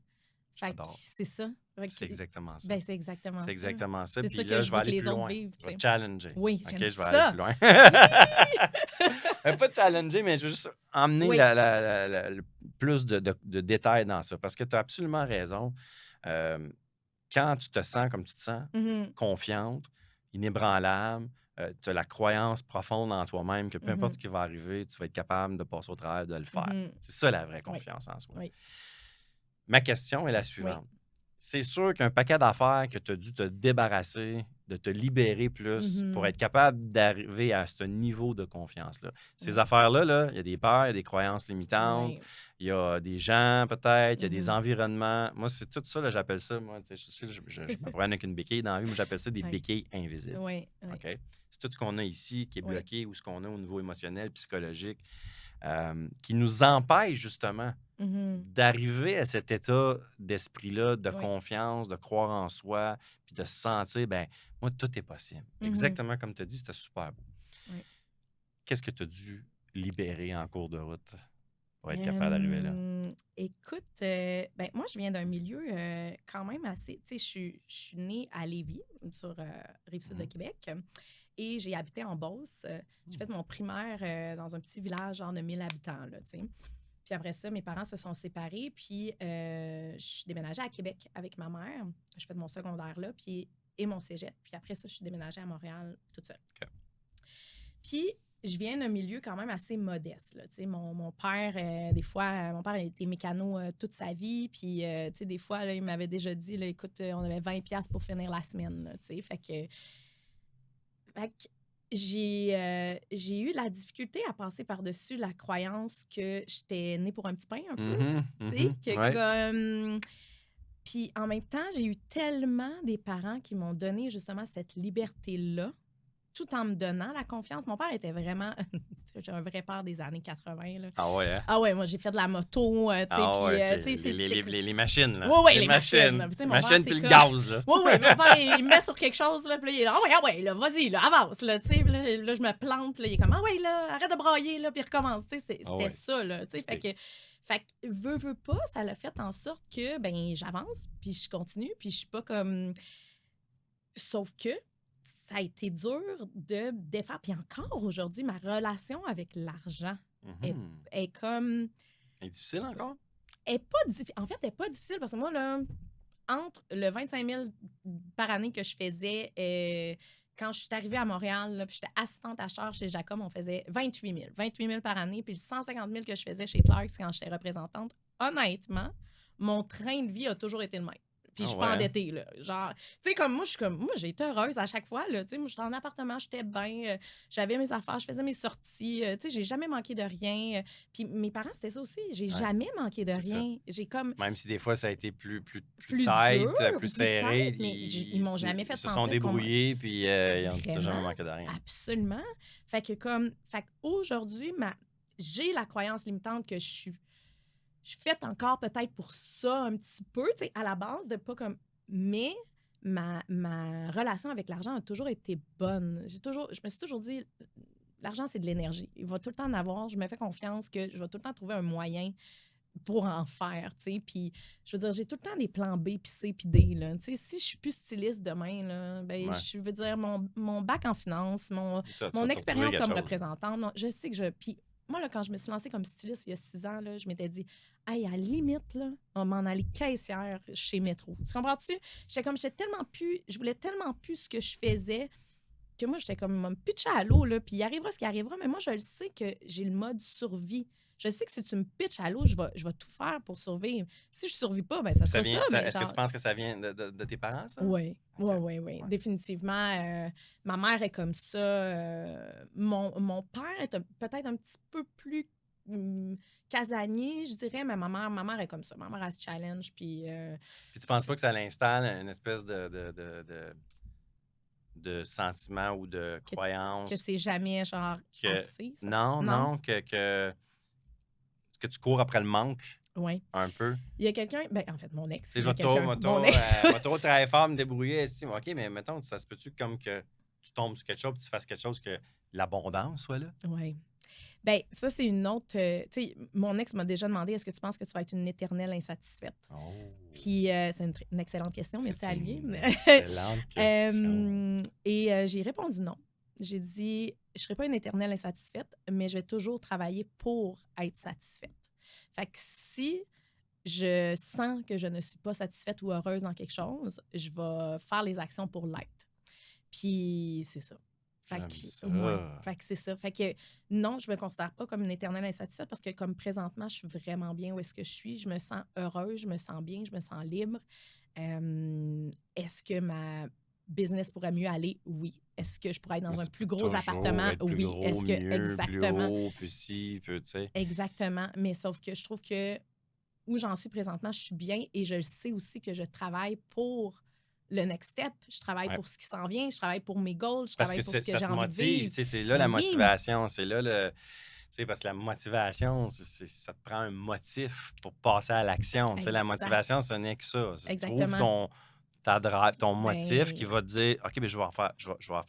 Fait que J'adore. c'est ça. Fait que, C'est exactement ça. ben, c'est exactement C'est ça. exactement ça. C'est Puis ça que là, je je vais veux que aller les plus autres loin. vivent, Je tu vais sais. te challenger. Oui, OK, j'aime je vais aller plus ça! loin. Oui! Pas te challenger, mais je veux juste emmener Oui. le plus de détails dans ça. Parce que tu as absolument raison. Euh, Quand tu te sens comme tu te sens, Mhm, confiante, inébranlable, tu as la croyance profonde en toi-même que peu importe mhm, ce qui va arriver, tu vas être capable de passer au travers, de le faire. mhm. C'est ça la vraie Oui, confiance en soi. oui, Ma question est la oui. suivante. C'est sûr qu'un paquet d'affaires que tu as dû te débarrasser de te libérer plus pour Mhm. être capable d'arriver à ce niveau de confiance-là. Ces Ouais. affaires-là, là, il y a des peurs, il y a des croyances limitantes, Ouais. il y a des gens peut-être, il y a des Mhm. environnements. Moi, c'est tout ça, là, j'appelle ça, moi, tu sais, je sais, je me promène avec une béquille dans la vie, moi, j'appelle ça des Ouais. béquilles invisibles. Ouais. Ouais. OK? C'est tout ce qu'on a ici qui est Ouais. bloqué ou ce qu'on a au niveau émotionnel, psychologique, qui nous empêche justement Mhm. d'arriver à cet état d'esprit-là, de Ouais. confiance, de croire en soi, puis de se sentir, ben moi, tout est possible. Mhm. Exactement comme tu as dit, c'était super beau. Ouais. Qu'est-ce que tu as dû libérer en cours de route pour être capable d'arriver là? Hem, écoute, ben, moi, je viens d'un milieu, quand même assez tu sais, je suis née à Lévis, sur, Rive-Sud de Mhm. Québec, et j'ai habité en Beauce. J'ai Hmm. fait mon primaire, dans un petit village, genre de 1000 habitants, là, tu sais. Puis après ça, mes parents se sont séparés, puis je suis déménagée à Québec avec ma mère. J'ai fait mon secondaire là, puis et mon cégep. Puis après ça, je suis déménagée à Montréal toute seule. OK. Puis, je viens d'un milieu quand même assez modeste, là. Tu sais, mon père, des fois, mon père a été mécano toute sa vie. Puis, tu sais, des fois, là, il m'avait déjà dit, là, écoute, on avait 20$ pour finir la semaine, là, tu sais. Fait que j'ai eu la difficulté à passer par-dessus la croyance que j'étais née pour un petit pain, un peu. Mhm, Tu sais, mhm, que ouais. comme. Puis, en même temps, j'ai eu tellement des parents qui m'ont donné justement cette liberté-là tout en me donnant la confiance. Mon père était vraiment j'ai un vrai père des années 80, là. Ah ouais, hein? Ah ouais, moi, j'ai fait de la moto, tu sais, Ah puis, ouais, OK. tu sais, c'était Les machines, là. oui, oui, Les les machines, là. machines. Puis, tu sais, Les mon père, machines c'est puis le comme gaz, là. oui, oui, mon père, il me met sur quelque chose, là, puis là, il est là: ah ouais, là, vas-y, là, avance, là, tu sais. Puis là, je me plante, puis là, il est comme: ah ouais, là, arrête de brailler, là, puis recommence. Tu sais, Ah c'était ouais, ça, là, tu sais. Fait typique. que, veux pas, ça l'a fait en sorte que, ben, j'avance, puis je continue, puis je suis pas comme. Sauf que ça a été dur de défaire. Puis encore aujourd'hui, ma relation avec l'argent est, Mhm. est comme. C'est difficile encore? Est pas En fait, elle n'est pas difficile parce que moi, là, entre le 25 000 par année que je faisais quand je suis arrivée à Montréal, là, puis j'étais assistante à charge chez Jacob, on faisait 28 000 par année, puis le 150 000 que je faisais chez Clarks quand j'étais représentante. Honnêtement, mon train de vie a toujours été le même. Puis je Ah suis ouais, pas hein? endettée, là. Genre, tu sais, comme moi, je suis comme, moi, j'ai été heureuse à chaque fois, là. Tu sais, moi, j'étais en appartement, j'étais bien, j'avais mes affaires, je faisais mes sorties, tu sais, j'ai jamais manqué de rien. Puis mes parents, c'était ça aussi. J'ai Ouais, jamais manqué de c'est ça. rien. J'ai comme Même si des fois ça a été plus plus dur tight, plus ou plus serré, tête, mais ils m'ont jamais fait ils se sont sentir comme débrouillés, puis ils ont vraiment, jamais manqué de rien. absolument. Fait qu'aujourd'hui, j'ai la croyance limitante que je suis faite encore peut-être pour ça un petit peu, tu sais, à la base de pas comme, mais ma relation avec l'argent a toujours été bonne. Je me suis toujours dit, l'argent c'est de l'énergie. Il va tout le temps en avoir. Je me fais confiance que je vais tout le temps trouver un moyen pour en faire, tu sais. Puis, je veux dire, j'ai tout le temps des plans B, puis C, puis D, là. Tu sais, si je suis plus styliste demain, là, ben, Ouais, je veux dire, mon bac en finance, c'est ça, tu vas mon te retrouver expérience quelque comme chose. représentante, je sais que puis moi, là, quand je me suis lancée comme styliste il y a 6 ans, là, je m'étais dit, hey, à la limite, là, on va m'en aller caissière chez Métro. Tu comprends-tu? Je voulais tellement plus ce que je faisais que moi, j'étais comme me pitcher à l'eau, là, puis il arrivera ce qui arrivera, mais moi, je le sais que j'ai le mode survie. Je sais que si tu me pitches à l'eau, je vais tout faire pour survivre. Si je survis pas, ben ça Ça sera ça, vient, mais est-ce que tu genre, penses que ça vient de tes parents, ça? oui, OK. oui, oui, oui, Ouais. définitivement. Ma mère est comme ça. Mon père est peut-être un petit peu plus casanier, je dirais, mais ma mère est comme ça. Ma mère, elle se challenge, puis Puis tu penses pas que ça l'installe une espèce de sentiment ou de que, que croyance c'est jamais, genre, que assez, ça se peut? non, Non? non, que tu cours après le manque Oui. un peu? Il y a quelqu'un, ben, en fait, mon ex, Tu sais, il y a quelqu'un, mon ex. je vais trop travailler fort, me débrouiller. Esti. OK, mais mettons, ça se peut-tu comme que tu tombes sur quelque chose, puis tu fasses quelque chose que l'abondance soit là? Oui. Ben, ça, c'est une autre. Tu sais, mon ex m'a déjà demandé est-ce que tu penses que tu vas être une éternelle insatisfaite? Oh, Puis, c'est une excellente question, merci c'est à lui. une excellente question. Et j'ai répondu non. J'ai dit je ne serai pas une éternelle insatisfaite, mais je vais toujours travailler pour être satisfaite. Fait que si je sens que je ne suis pas satisfaite ou heureuse dans quelque chose, je vais faire les actions pour l'être. Puis c'est ça. Fait J'aime que, ouais. ça. Fait que c'est ça. Fait que non, je me considère pas comme une éternelle insatisfaite parce que comme présentement, je suis vraiment bien où est-ce que je suis. Je me sens heureuse, je me sens bien, je me sens libre. Est-ce que business pourrait mieux aller? Oui. Est-ce que je pourrais être Mais dans un c'est plus gros toujours appartement? être plus Oui. gros, Est-ce que mieux, plus exactement, haut, plus ci, plus, tu sais. exactement. Mais sauf que je trouve que où j'en suis présentement, je suis bien et je le sais aussi que je travaille pour le next step. Je travaille Ouais. pour ce qui s'en vient, je travaille pour mes goals, je Parce travaille que pour ce que ça j'ai te envie de motive, vivre. tu sais, c'est là Ben la oui, motivation, c'est là le... Tu sais, parce que la motivation, ça te prend un motif pour passer à l'action. Tu sais, la exact, motivation, ce n'est que ça. Si tu trouves exactement. ton motif qui Ben, va te dire, OK, ben, je vais en faire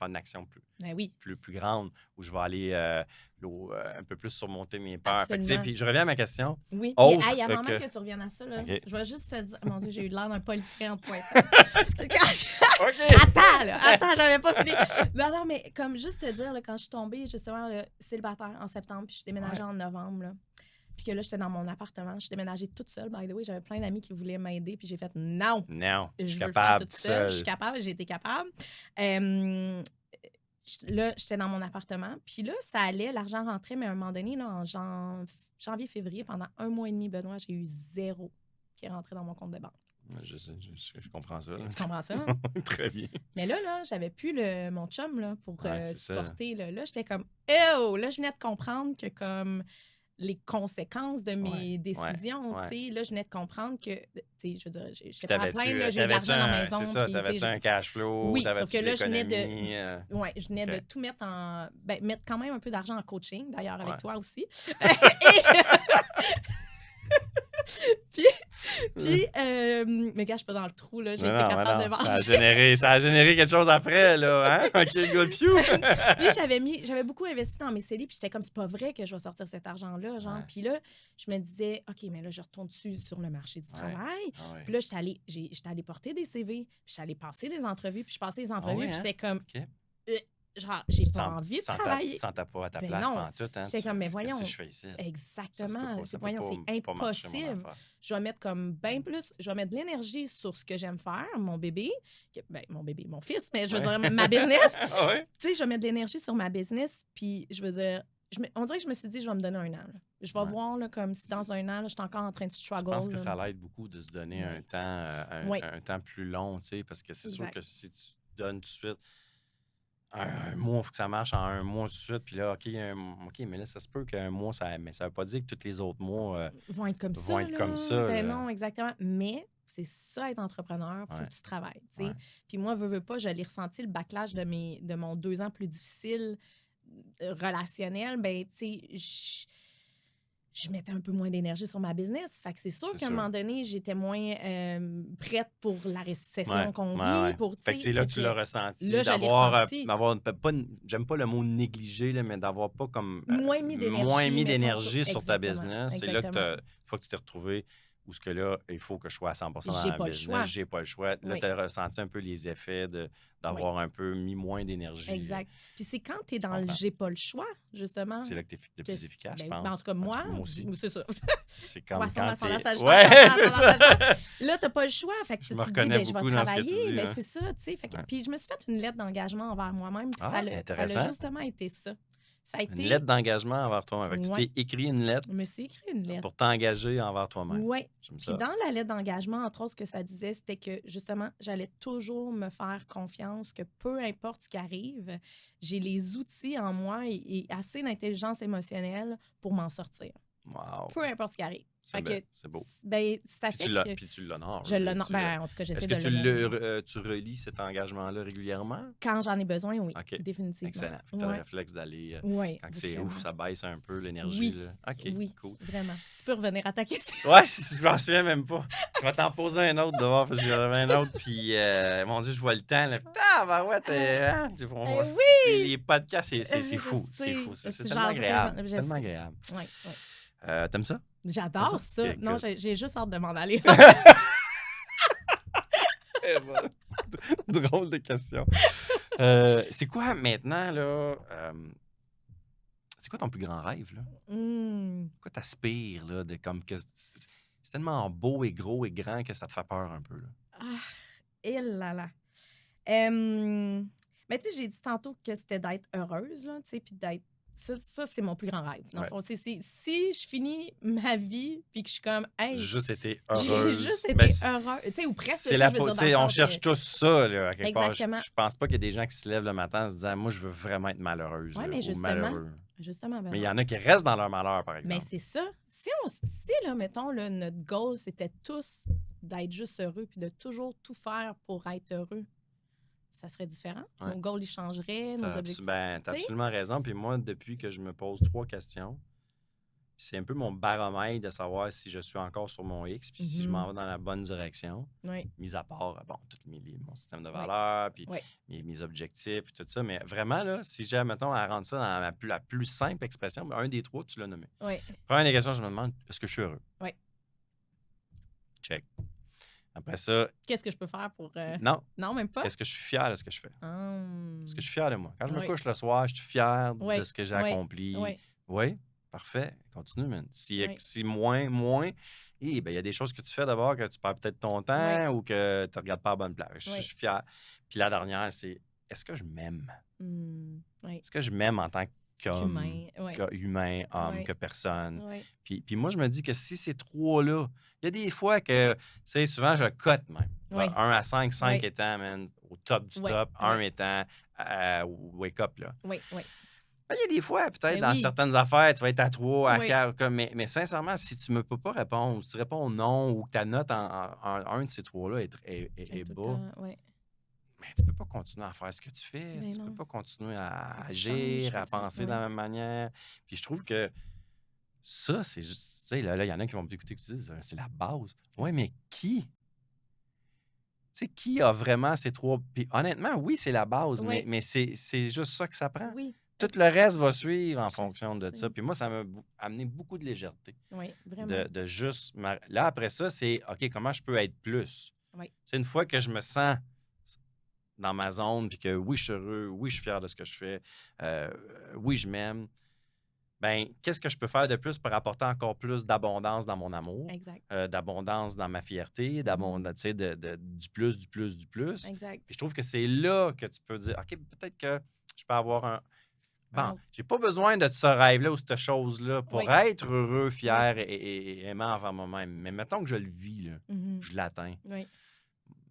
une action ben oui, plus grande, où je vais aller un peu plus surmonter mes peurs. Fait que, tu sais, absolument. puis je reviens à ma question. Oui, puis Autre hey, avant même que... que tu reviennes à ça, là, OK. je vais juste te dire, mon Dieu, j'ai eu l'air d'un politicien en pointant. OK! Attends, là, attends, j'avais pas fini. Non, non, mais comme juste te dire, là, quand je suis tombée justement là, célibataire en septembre, puis je déménageais Ouais. en novembre, là, puis que là, j'étais dans mon appartement, je déménageais toute seule, by the way, j'avais plein d'amis qui voulaient m'aider, puis j'ai fait non, Non, je suis je veux le faire capable toute tout seule, je suis seul. capable, j'ai été capable. Euh, là, j'étais dans mon appartement, puis là, ça allait, l'argent rentrait, mais à un moment donné, là, en janvier, février, pendant 1 mois et demi, Benoît, j'ai eu 0 qui est rentré dans mon compte de banque. Je comprends ça. Là. Tu comprends ça? Hein? Très bien. Mais là, j'avais plus mon chum là, pour Ouais, c'est ça. supporter. Là, j'étais comme, oh! Là, je venais de comprendre que comme les conséquences de Ouais, mes ouais, décisions, tu ouais. sais, là, je venais de comprendre que, tu sais, je veux dire, Puis j'étais pas à plaindre, là, j'ai eu de t'avais-tu l'argent dans la un, c'est maison, ça, puis, tu sais, t'avais-tu un cash flow, oui, sauf que t'avais-tu de là, je venais l'économie? ouais, je venais de OK. tout mettre ben, mettre quand même un peu d'argent en coaching, d'ailleurs, avec Ouais. toi aussi. Et- puis, mais gars, je suis pas dans le trou, là, j'ai Non, été non, capable de non, manger. ça a généré quelque chose après, là, hein? OK, good, phew! Puis j'avais beaucoup investi dans mes CELI, puis j'étais comme, c'est pas vrai que je vais sortir cet argent-là, genre. Ouais, Puis là, je me disais, OK, mais là, je retourne dessus sur le marché du ouais, travail. ah Puis ouais. là, j'étais allée porter des CV, puis j'étais allée passer des entrevues, puis je passais les Ah entrevues, ouais, puis hein? j'étais comme, OK. genre, j'ai pas envie de Tu te travailler. sentais pas à ta Ben place non. pendant tout, hein? J'étais comme, mais Qu'est-ce voyons, que je fais ici? exactement, Ça peut voyons, c'est pas marcher, mon impossible. affaire. Je vais mettre comme bien plus, je vais mettre de l'énergie sur ce que j'aime faire, mon bébé, mon fils, mais je veux Ouais. dire, ma business. Ah ouais? Tu sais, je vais mettre de l'énergie sur ma business, puis je veux dire, on dirait que je me suis dit, je vais me donner un an. Là. Je vais Ouais. voir là, comme si dans un an, là, je suis encore en train de Je struggle. pense que Là. ça l'aide beaucoup de se donner un Oui. temps, Oui, un temps plus long, tu sais, parce que c'est sûr exact. que si tu donnes tout de suite un mois, il faut que ça marche en un mois tout de suite, puis là, OK, mais là, ça se peut qu'un mois, mais ça veut pas dire que tous les autres mois Vont être comme vont ça, être là. comme ça. Ben Là. non, exactement. Mais c'est ça, être entrepreneur, faut Ouais, que tu travailles, tu sais. ouais. Puis moi, veux pas, je l'ai ressenti, le backlash de mon 2 ans plus difficile relationnel, ben, tu sais, je mettais un peu moins d'énergie sur ma business. Fait que c'est sûr C'est qu'à un sûr. moment donné, j'étais moins prête pour la Ouais, récession qu'on ouais, vit. ouais. Pour, Fait que c'est là que tu l'as ressenti, là, je l'ai d'avoir, ressenti. j'aime pas le mot négliger, là, mais d'avoir pas comme Moins mis moins d'énergie, mis mettons, d'énergie sur ta exactement. business. C'est là que Exactement. faut que tu t'es retrouvé où ce que là, il faut que je sois à 100% dans J'ai ma pas le choix. business, j'ai pas le choix. Là, Oui. tu as ressenti un peu les effets Oui. d'avoir un peu mis moins d'énergie. Exact. Puis c'est quand tu es Je dans le comprends. j'ai pas le choix, justement. C'est là que tu es plus efficace, je Ben, en pense. tout cas, Un petit moi, peu, moi aussi. c'est ça. C'est comme Poisson, quand ascendant t'es... Sagittaire, Ouais, Cancer, c'est ascendant ça! Sagittaire. Là, t'as pas le choix. Fait que Je tu me te dis, reconnais ben, je vais beaucoup dans ce que tu travailler. dis. Mais Hein. c'est ça, tu sais. Ouais. Puis je me suis fait une lettre d'engagement envers moi-même. Puis Ah, ça a intéressant. justement été ça. Ça a Une été. lettre d'engagement envers toi-même. Fait que tu Ouais. t'es écrit une lettre Je me suis écrit une lettre. pour t'engager envers toi-même. Oui. J'aime Puis ça. dans la lettre d'engagement, entre autres, ce que ça disait, c'était que justement, j'allais toujours me faire confiance, que peu importe ce qui arrive, j'ai les outils en moi et assez d'intelligence émotionnelle pour m'en sortir. Wow. Peu importe ce qui arrive. Fait que, C'est beau. ben, ça fait que Puis tu l'honores. je l'honore. Ben, en tout cas, j'essaie Est-ce de que l'honorer. tu relis cet engagement-là régulièrement? Quand j'en ai besoin, oui, OK. définitivement. Excellent. Fait que tu as le Ouais. réflexe d'aller, Oui, quand c'est vraiment. ouf, ça baisse un peu l'énergie. Oui, Là. OK, oui, cool. vraiment. Tu peux revenir à ta question. Ouais, je m'en souviens même pas. Je vais t'en poser un autre dehors parce que j'avais un autre. Puis, mon Dieu, je vois le temps. Là. Ouais, hein? Oui! Les podcasts, c'est Je fou. C'est sais. fou. C'est Tu tellement jaserais, agréable. je C'est tellement sais. agréable. Oui, oui. T'aimes ça? T'aimes J'adore ça. OK, Non, good. j'ai juste hâte de m'en aller. Eh ben, drôle de question. C'est quoi maintenant, là? C'est quoi ton plus grand rêve, là? Hmm. Quoi t'aspires, là? De comme que c'est tellement beau et gros et grand que ça te fait peur un peu, là. Ah, et là là. Mais tu sais, j'ai dit tantôt que c'était d'être heureuse, là, tu sais, puis d'être Ça, c'est mon plus grand rêve. Dans le Ouais. fond, si je finis ma vie puis que je suis comme, hey, Juste été j'ai heureuse. juste Ben, été heureux, tu sais, ou presque, c'est tu la sais, je veux dire, tu dans le sais, on sens cherche que. tous ça, là, à quelque part. Je Exactement. pense pas qu'il y a des gens qui se lèvent le matin en se disant: «Moi, je veux vraiment être malheureuse, Oui, là, mais ou justement, malheureux». ben Mais il y non. en a qui restent dans leur malheur, par Mais exemple. c'est ça. Si là, mettons, là, notre goal, c'était tous d'être juste heureux puis de toujours tout faire pour être heureux, ça serait différent. Ouais. Nos goals, ils changeraient, nos objectifs. T'as Tu sais? absolument raison. Puis moi, depuis que je me pose 3 questions, c'est un peu mon baromètre de savoir si je suis encore sur mon X, puis si je m'en vais dans la bonne direction, Oui, mis à part, bon, mon système de oui, valeurs, puis oui. mes objectifs, puis tout ça. Mais vraiment, là, si j'ai, mettons, à rendre ça dans la plus simple expression, ben, un des 3, tu l'as nommé. Oui, Première des questions, je me demande, est-ce que je suis heureux? oui. Check. Après ça, Qu'est-ce que je peux faire pour. non. Non, même pas? Est-ce que je suis fier de ce que je fais? Hum. Est-ce que je suis fier de moi? Quand je me Oui, couche le soir, je suis fier de oui, ce que j'ai oui, accompli. oui, Oui, parfait. Continue, man. oui, Si moins, ben, il y a des choses que tu fais d'abord que tu perds peut-être ton oui, temps ou que tu ne regardes pas à bonne place. Je oui. suis fier. Puis la dernière, c'est est-ce que je m'aime? Oui. Est-ce que je m'aime en tant qu'homme, Humain, oui, qu'humain, homme, oui, que personne? oui. Puis moi, je me dis que si ces trois-là, il y a des fois que, tu sais, souvent, je cote même. De Oui, 1 à 5, 5 oui, étant, man, au top du oui, top, 1 oui, étant wake up, là. oui, oui. Ben, il y a des fois, peut-être, Ben dans oui, certaines affaires, tu vas être à 3, à oui, 4, comme, mais sincèrement, si tu ne peux pas répondre, ou tu réponds non, ou que ta note en un de ces trois-là est tout le bas, temps, oui. ben, tu peux pas continuer à faire ce que tu fais. Ben Tu peux non. pas continuer à Faut que tu changes, agir, faut à que tu. penser de la Oui, même manière. Puis je trouve que ça, c'est juste, tu sais, là, il y en a qui vont me écouter qui disent, c'est la base. oui, Ouais, mais qui? Tu sais, qui a vraiment ces trois? Puis honnêtement, oui, c'est la base, oui, mais c'est juste ça que ça prend. oui, Tout le reste va suivre en je le fonction de ça. sais. Puis moi, ça m'a amené beaucoup de légèreté. Oui, vraiment. De juste. Là, après ça, c'est OK, comment je peux être plus? Oui, C'est une fois que je me sens dans ma zone, puis que oui, je suis heureux, oui, je suis fier de ce que je fais, euh, oui, je m'aime, ben, qu'est-ce que je peux faire de plus pour apporter encore plus d'abondance dans mon amour, exact. d'abondance dans ma fierté, Mhm. tu sais, du plus, du plus, du plus. Exact. Puis je trouve que c'est là que tu peux dire, OK, peut-être que je peux avoir un. Un Bon, autre. j'ai pas besoin de ce rêve-là ou cette chose-là pour Oui, être heureux, oui. fier et aimant envers moi-même. Mais mettons que je le vis, là, Mhm. je l'atteins. Oui,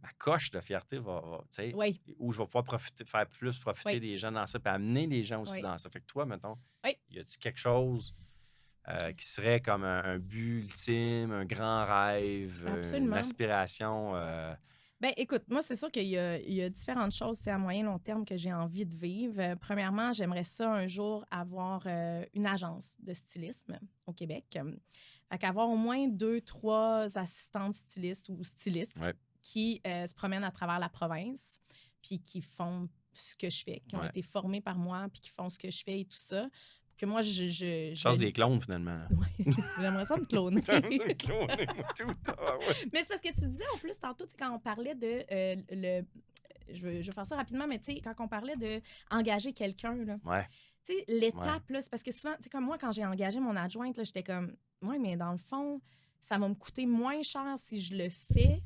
Ma coche de fierté tu sais, oui, où je vais pouvoir faire plus profiter oui, des gens dans ça, puis amener les gens aussi oui, dans ça. Fait que toi, mettons, oui. y a-tu quelque chose qui serait comme un but ultime, un grand rêve, une Absolument. aspiration? Ben, écoute, moi, c'est sûr qu'il y a différentes choses, c'est à moyen long terme que j'ai envie de vivre. Premièrement, j'aimerais ça un jour avoir une agence de stylisme au Québec. Fait qu'avoir au moins 2, 3 assistantes stylistes ou stylistes Ouais, qui se promènent à travers la province, puis qui font ce que je fais, qui ont ouais. été formés par moi, puis qui font ce que je fais et tout ça. Pour que moi, Tu je changes le. des clones, finalement. Là. Ouais. J'aimerais ça me cloner. J'aime ça, me cloner, moi, tout. Ah, ouais. Mais c'est parce que tu disais en plus tantôt, tu sais, quand on parlait de le. Je vais faire ça rapidement, mais tu sais, quand on parlait de engager quelqu'un, là, Ouais, tu sais, ouais. l'étape, là, c'est parce que souvent, tu sais, comme moi, quand j'ai engagé mon adjointe, là, j'étais comme, ouais, mais dans le fond, ça va me coûter moins cher si je le fais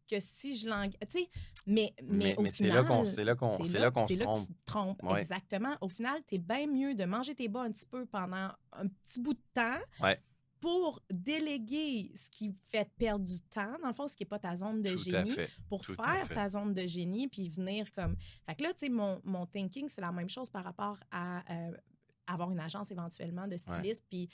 que si je l'engage. Tu sais, mais au Mais c'est là qu'on final, se c'est là que tu trompe. te trompes. Ouais, Exactement. Au final, t'es bien mieux de manger tes bas un petit peu pendant un petit bout de temps ouais, pour déléguer ce qui fait perdre du temps, dans le fond, ce qui n'est pas ta zone de tout à génie, fait. pour Tout à faire fait. ta zone de génie, puis venir comme. Fait que là, tu sais, mon thinking, c'est la même chose par rapport à avoir une agence éventuellement de Ouais, styliste, puis.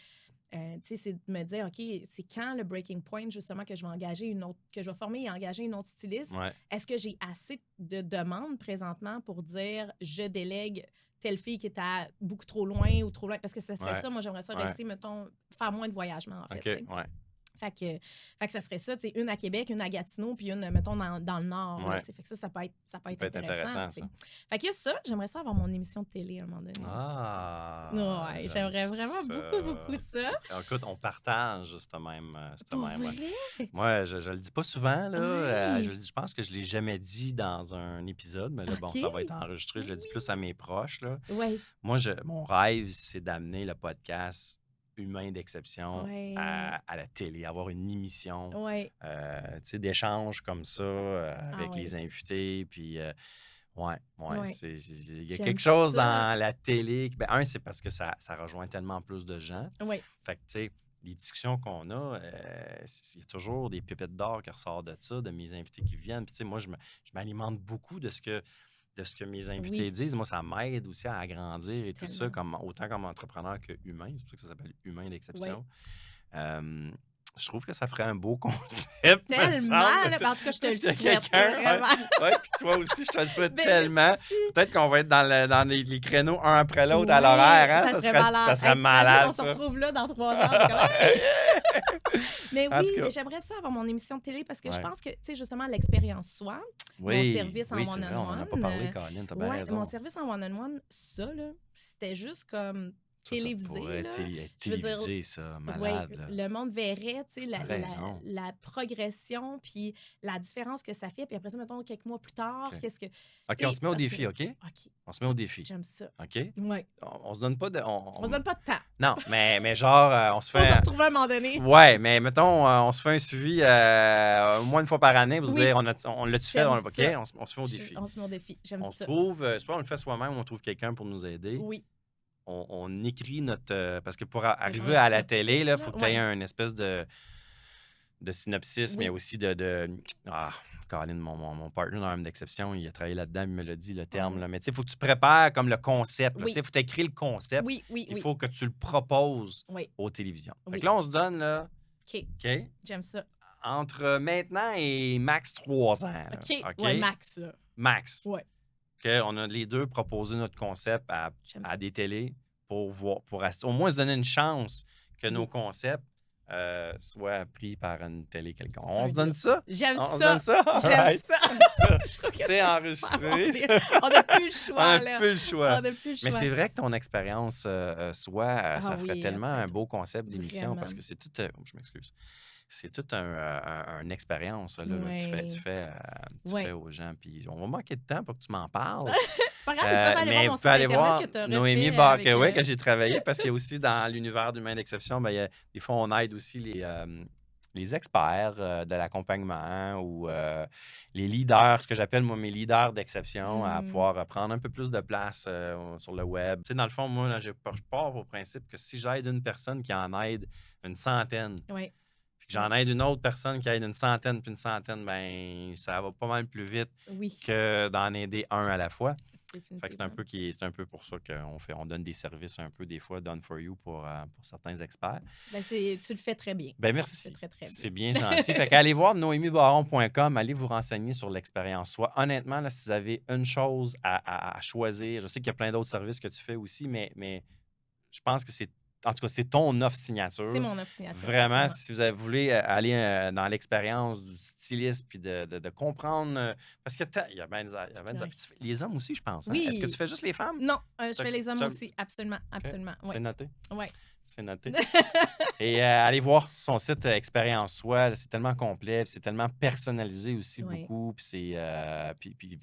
Tu sais, c'est de me dire, OK, c'est quand le breaking point, justement, que je vais engager une autre, que je vais former et engager une autre styliste? ouais, Est-ce que j'ai assez de demandes présentement pour dire, je délègue telle fille qui est à beaucoup trop loin ou trop loin? Parce que ce serait ouais, ça, moi, j'aimerais ça ouais. rester, mettons, faire moins de voyagement, en fait, OK, tu sais. ouais, Fait que ça serait ça, tu sais, une à Québec, une à Gatineau, puis une, mettons, dans le Nord, là, ouais. tu sais. Fait que ça peut être, Ça peut être intéressant, intéressant, tu sais. ça. Fait que ça, j'aimerais ça avoir mon émission de télé à un moment donné aussi. Ah, Ouais, j'aime j'aimerais vraiment beaucoup, beaucoup ça. ça. Écoute, on partage ce Pour même. vrai? Moi, je le dis pas souvent, là. Ouais. Je pense que je l'ai jamais dit dans un épisode, mais là, bon, OK. ça va être enregistré. Je le dis plus à mes proches, là. Ouais. Moi, mon rêve, c'est d'amener le podcast Humain d'exception Ouais. à la télé, avoir une émission, Ouais. tu sais, d'échanges comme ça Ah avec ouais. les invités, puis Ouais, ouais, Ouais, il y a j'aime quelque chose ça. dans la télé ben, c'est parce que ça rejoint tellement plus de gens. Oui, Fait que, tu sais, les discussions qu'on a, il y a toujours des pépites d'or qui ressortent de ça, de mes invités qui viennent. Puis, tu sais, moi, je m'alimente beaucoup de ce que mes invités oui, disent. Moi, ça m'aide aussi à agrandir et tout ça, tellement. autant comme entrepreneur que humain. C'est pour ça que ça s'appelle Humain Oui. d'exception. Euh, je trouve que ça ferait un beau concept, me Tellement, semble. là! Ben, en tout cas, je te le S'il y a souhaite, quelqu'un, ouais, vraiment. ouais, puis toi aussi, je te le souhaite Ben, tellement. merci! Peut-être qu'on va être dans les créneaux un après l'autre à l'horaire, Ouais, hein? ça serait Ça malade. serait Hey, t'imagines, on malade, se ça. retrouve là dans 3 heures, on est comme: «Hey!» Mais En oui, tout cas, mais j'aimerais ça avoir mon émission de télé parce que je ouais. pense que, tu sais, justement, l'expérience soi, mon Oui, service en oui, c'est vrai, on n'en a pas one-on-one, parlé, Colin, t'as bien ouais, mon raison. service en one-on-one, ça, là, c'était juste comme Ça télévisé, pourrait là. être Je veux dire, télévisé, ça, oui, malade, là. le monde verrait, tu sais, T'as raison. la progression, puis la différence que ça fait. Puis après ça, mettons, quelques mois plus tard, OK. qu'est-ce que... Tu OK, on se sais, met au parce que... défi, OK? OK, On se met au défi, j'aime ça. OK? Ouais. On se donne pas de... On se donne pas de temps. Non, mais genre, on se Faut se fait... retrouver à un moment donné. Ouais, mais mettons, on se fait un suivi au moins une fois par année pour se Oui, dire, on l'a-tu fait? j'aime OK, ça. on se fait au défi. On se met au défi. J'aime On se ça. trouve, soit on le fait soi-même ou on trouve quelqu'un pour nous aider. Oui. On écrit notre... parce que pour Genre arriver un à la télé, synopsis, il là. faut que tu aies Ouais. une espèce de synopsis, mais Oui. aussi Ah, Colin, mon partner dans Homme d'exception, il a travaillé là-dedans, il me l'a dit, le terme. Oh. Là. Mais tu sais, il faut que tu prépares comme le concept. Il Oui. faut t'écrire le concept. Oui, oui, Il oui. faut que tu le proposes Oui. aux télévisions. Fait que Oui. là, on se donne, là, OK. OK, J'aime ça. entre maintenant et max 3 ans. Là, OK. OK? Ouais, max, là. Max. Ouais. OK? On a les deux proposé notre concept J'aime à ça. des télés pour voir, au moins se donner une chance que nos Oui. concepts soient pris par une télé quelconque. C'est On un se donne deal. ça? J'aime On se donne ça. ça? All J'aime right. ça. Ça, Je trouve que c'est c'est super enregistré. bon deal. On n'a plus le On choix, n'a là. plus le choix. On n'a plus le Mais choix. c'est vrai que ton expérience Ah ça ferait oui, tellement après, un beau concept d'émission parce vraiment. que c'est tout. Je m'excuse. C'est toute une expérience, là, Oui. tu Oui. fais aux gens. Puis on va manquer de temps pour que tu m'en parles. C'est pas grave, ils peuvent aller voir Mais mon vous site pouvez aller internet que voir tu as Noémie refait avec... Barker, que j'ai travaillé parce qu'il y a aussi dans l'univers d'Humain d'exception, ben, des fois, on aide aussi les experts de l'accompagnement ou les leaders, ce que j'appelle moi mes leaders d'exception, à pouvoir prendre un peu plus de place sur le web. Tu sais, dans le fond, moi, là, je pars au principe que si j'aide une personne qui en aide une centaine, Oui. puis que j'en aide une autre personne qui aide une centaine, puis une centaine, ben ça va pas mal plus vite Oui, que d'en aider un à la fois. Fait que définitivement. c'est un peu pour ça on donne des services un peu des fois done for you pour certains experts. Ben, tu le fais très bien. Ben Tu le fais merci. très, très bien. C'est bien gentil. Fait qu'allez voir noémiebaron.com, allez vous renseigner sur l'expérience soi. Honnêtement, là, si vous avez une chose à choisir, je sais qu'il y a plein d'autres services que tu fais aussi, mais je pense que en tout cas, c'est ton offre C'est signature. mon offre signature, Vraiment, absolument. si vous voulez aller dans l'expérience du styliste puis de comprendre. Parce que il y a bien Ouais. puis les hommes aussi, je pense. Hein? Est-ce que tu Oui! fais juste les femmes? Non, je C'est fais les hommes tu aussi, absolument, OK, absolument. Oui, c'est noté. oui. C'est noté. Et allez voir son site Expérience Soi. C'est tellement complet, puis c'est tellement personnalisé aussi Oui. beaucoup. Puis puis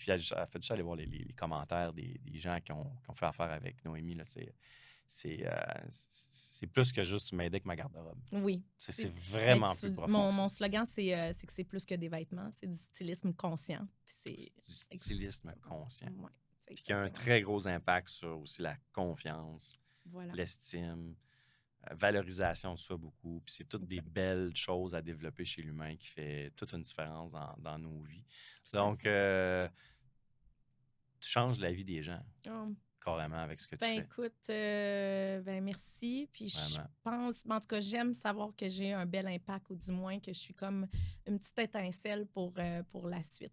elle fait juste aller voir les commentaires des gens qui ont fait affaire avec Noémie. Là, c'est plus que juste tu m'aider avec ma garde-robe. Oui. C'est Mais vraiment plus profond. mon slogan, c'est que c'est plus que des vêtements, c'est du stylisme conscient. Puis C'est du stylisme conscient. Ouais, c'est Puis qui a un exactement très gros impact sur aussi la confiance, ça. Voilà. l'estime, valorisation de soi beaucoup. Puis c'est toutes des Exact. belles choses à développer chez l'humain qui fait toute une différence dans nos vies. Tout à Donc, tu changes la vie des gens Oh, carrément avec ce que tu ben fais. écoute, ben merci. Puis je Vraiment. pense, en tout cas, j'aime savoir que j'ai un bel impact ou du moins que je suis comme une petite étincelle pour la suite.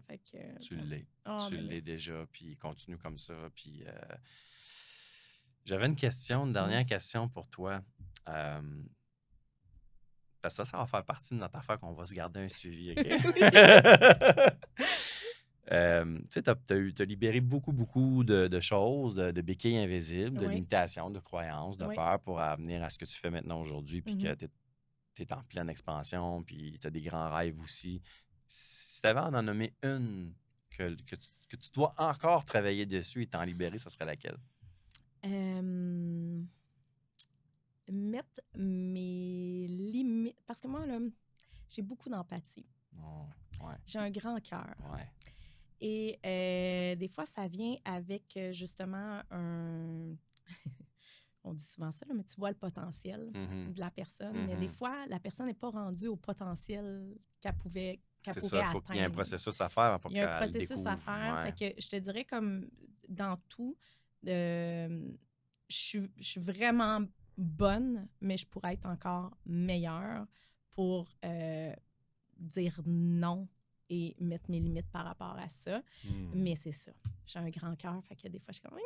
Fait que, Tu l'es. oh, Tu ben l'es merci. déjà, puis continue comme ça. Puis j'avais une question, une Oui. dernière question pour toi. Parce que ça va faire partie de notre affaire qu'on va se garder un suivi, OK? Tu sais, t'as libéré beaucoup de choses, de béquilles invisibles, de Oui. limitations, de croyances, de Oui. peurs pour venir à ce que tu fais maintenant aujourd'hui, puis que Mhm. tu es en pleine expansion, puis tu as des grands rêves aussi. Si tu avais à en nommer une que tu dois encore travailler dessus et t'en libérer, ça serait laquelle? Mettre mes limites. Parce que moi, là, j'ai beaucoup d'empathie. Oh, ouais, J'ai un grand cœur. ouais. Et des fois, ça vient avec justement un... On dit souvent ça, là, mais tu vois le potentiel de la personne. Mais des fois, la personne n'est pas rendue au potentiel qu'elle pourrait C'est ça, il faut qu'il y ait un atteindre. processus à faire pour Il y a un qu'elle le processus à découvre. faire. Fait Ouais. que je te dirais comme dans tout, je suis vraiment bonne, mais je pourrais être encore meilleure pour dire non et mettre mes limites par rapport à ça. Mais c'est ça. J'ai un grand cœur, fait que des fois, je suis comme...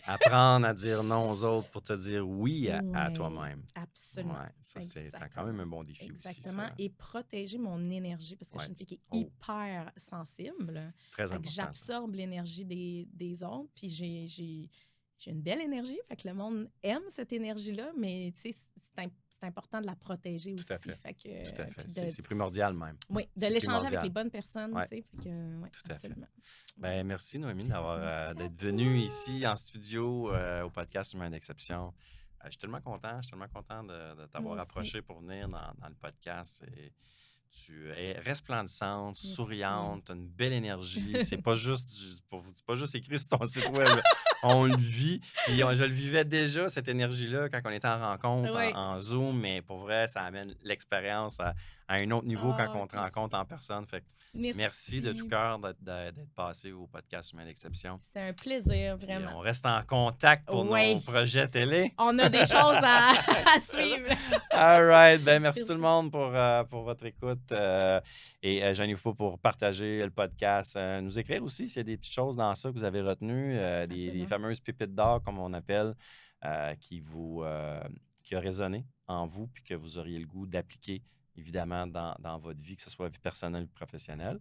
Apprendre à dire non aux autres pour te dire oui à Ouais, toi-même. absolument. Ouais, ça, c'est quand Exactement. même un bon défi aussi, Exactement. ça. Et protéger mon énergie, parce que je suis Ouais. une fille qui est Oh, hyper sensible. très Fait que important, ça. j'absorbe l'énergie des autres, puis j'ai une belle énergie. Fait que le monde aime cette énergie-là, mais tu sais, c'est important de la protéger Tout aussi. à fait. Fait que, Tout à fait. puis C'est primordial même. oui, de C'est l'échanger avec primordial. les bonnes personnes, Ouais. tu sais. Fait que, ouais, Tout à fait. absolument. Ben, merci, Noémie, Merci à d'être venue toi. ici en studio au podcast Humain d'Exception. Je suis tellement content. De Moi t'avoir aussi. approché pour venir dans le podcast. Et tu es resplendissante, Merci. souriante, tu as une belle énergie. C'est pas c'est pas juste écrit sur ton site web. On le vit. Puis je le vivais déjà, cette énergie-là, quand on était en rencontre, Oui. en Zoom. Mais pour vrai, ça amène l'expérience à un autre niveau quand on te t'es rencontre en personne. Fait que merci de tout Merci. cœur d'être passé au podcast Humain d'Exception. C'était un plaisir, Puis vraiment. on reste en contact pour nos Oui. projets télé. On a des choses à suivre. All right. Ben, merci Merci. tout le monde pour votre écoute. Et gênez-vous pas pour partager le podcast. Nous écrire aussi s'il y a des petites choses dans ça que vous avez retenues, des Absolument. fameuses pépites d'or, comme on appelle, qui a résonné en vous puis que vous auriez le goût d'appliquer, évidemment, dans votre vie, que ce soit vie personnelle ou professionnelle.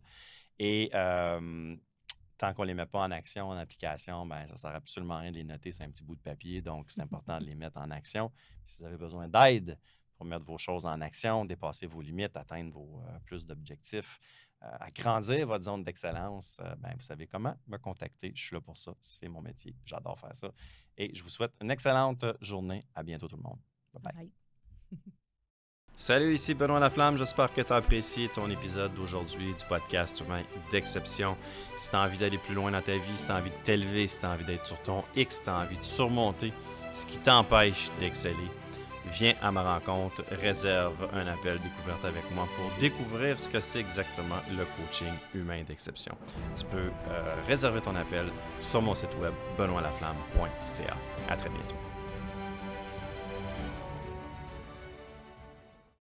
Et tant qu'on ne les met pas en action, en application, ben, ça ne sert absolument à rien de les noter. C'est un petit bout de papier, donc c'est important de les mettre en action. Si vous avez besoin d'aide pour mettre vos choses en action, dépasser vos limites, atteindre vos plus d'objectifs, agrandir votre zone d'excellence, ben, vous savez comment me contacter. Je suis là pour ça. C'est mon métier. J'adore faire ça. Et je vous souhaite une excellente journée. À bientôt tout le monde. Bye bye. Bye. Salut, ici Benoît Laflamme. J'espère que tu as apprécié ton épisode d'aujourd'hui du podcast Humain d'Exception. Si tu as envie d'aller plus loin dans ta vie, si tu as envie de t'élever, si tu as envie d'être sur ton X, si tu as envie de surmonter ce qui t'empêche d'exceller, viens à ma rencontre, réserve un appel découverte avec moi pour découvrir ce que c'est exactement le coaching humain d'exception. Tu peux réserver ton appel sur mon site web benoîtlaflamme.ca. À très bientôt.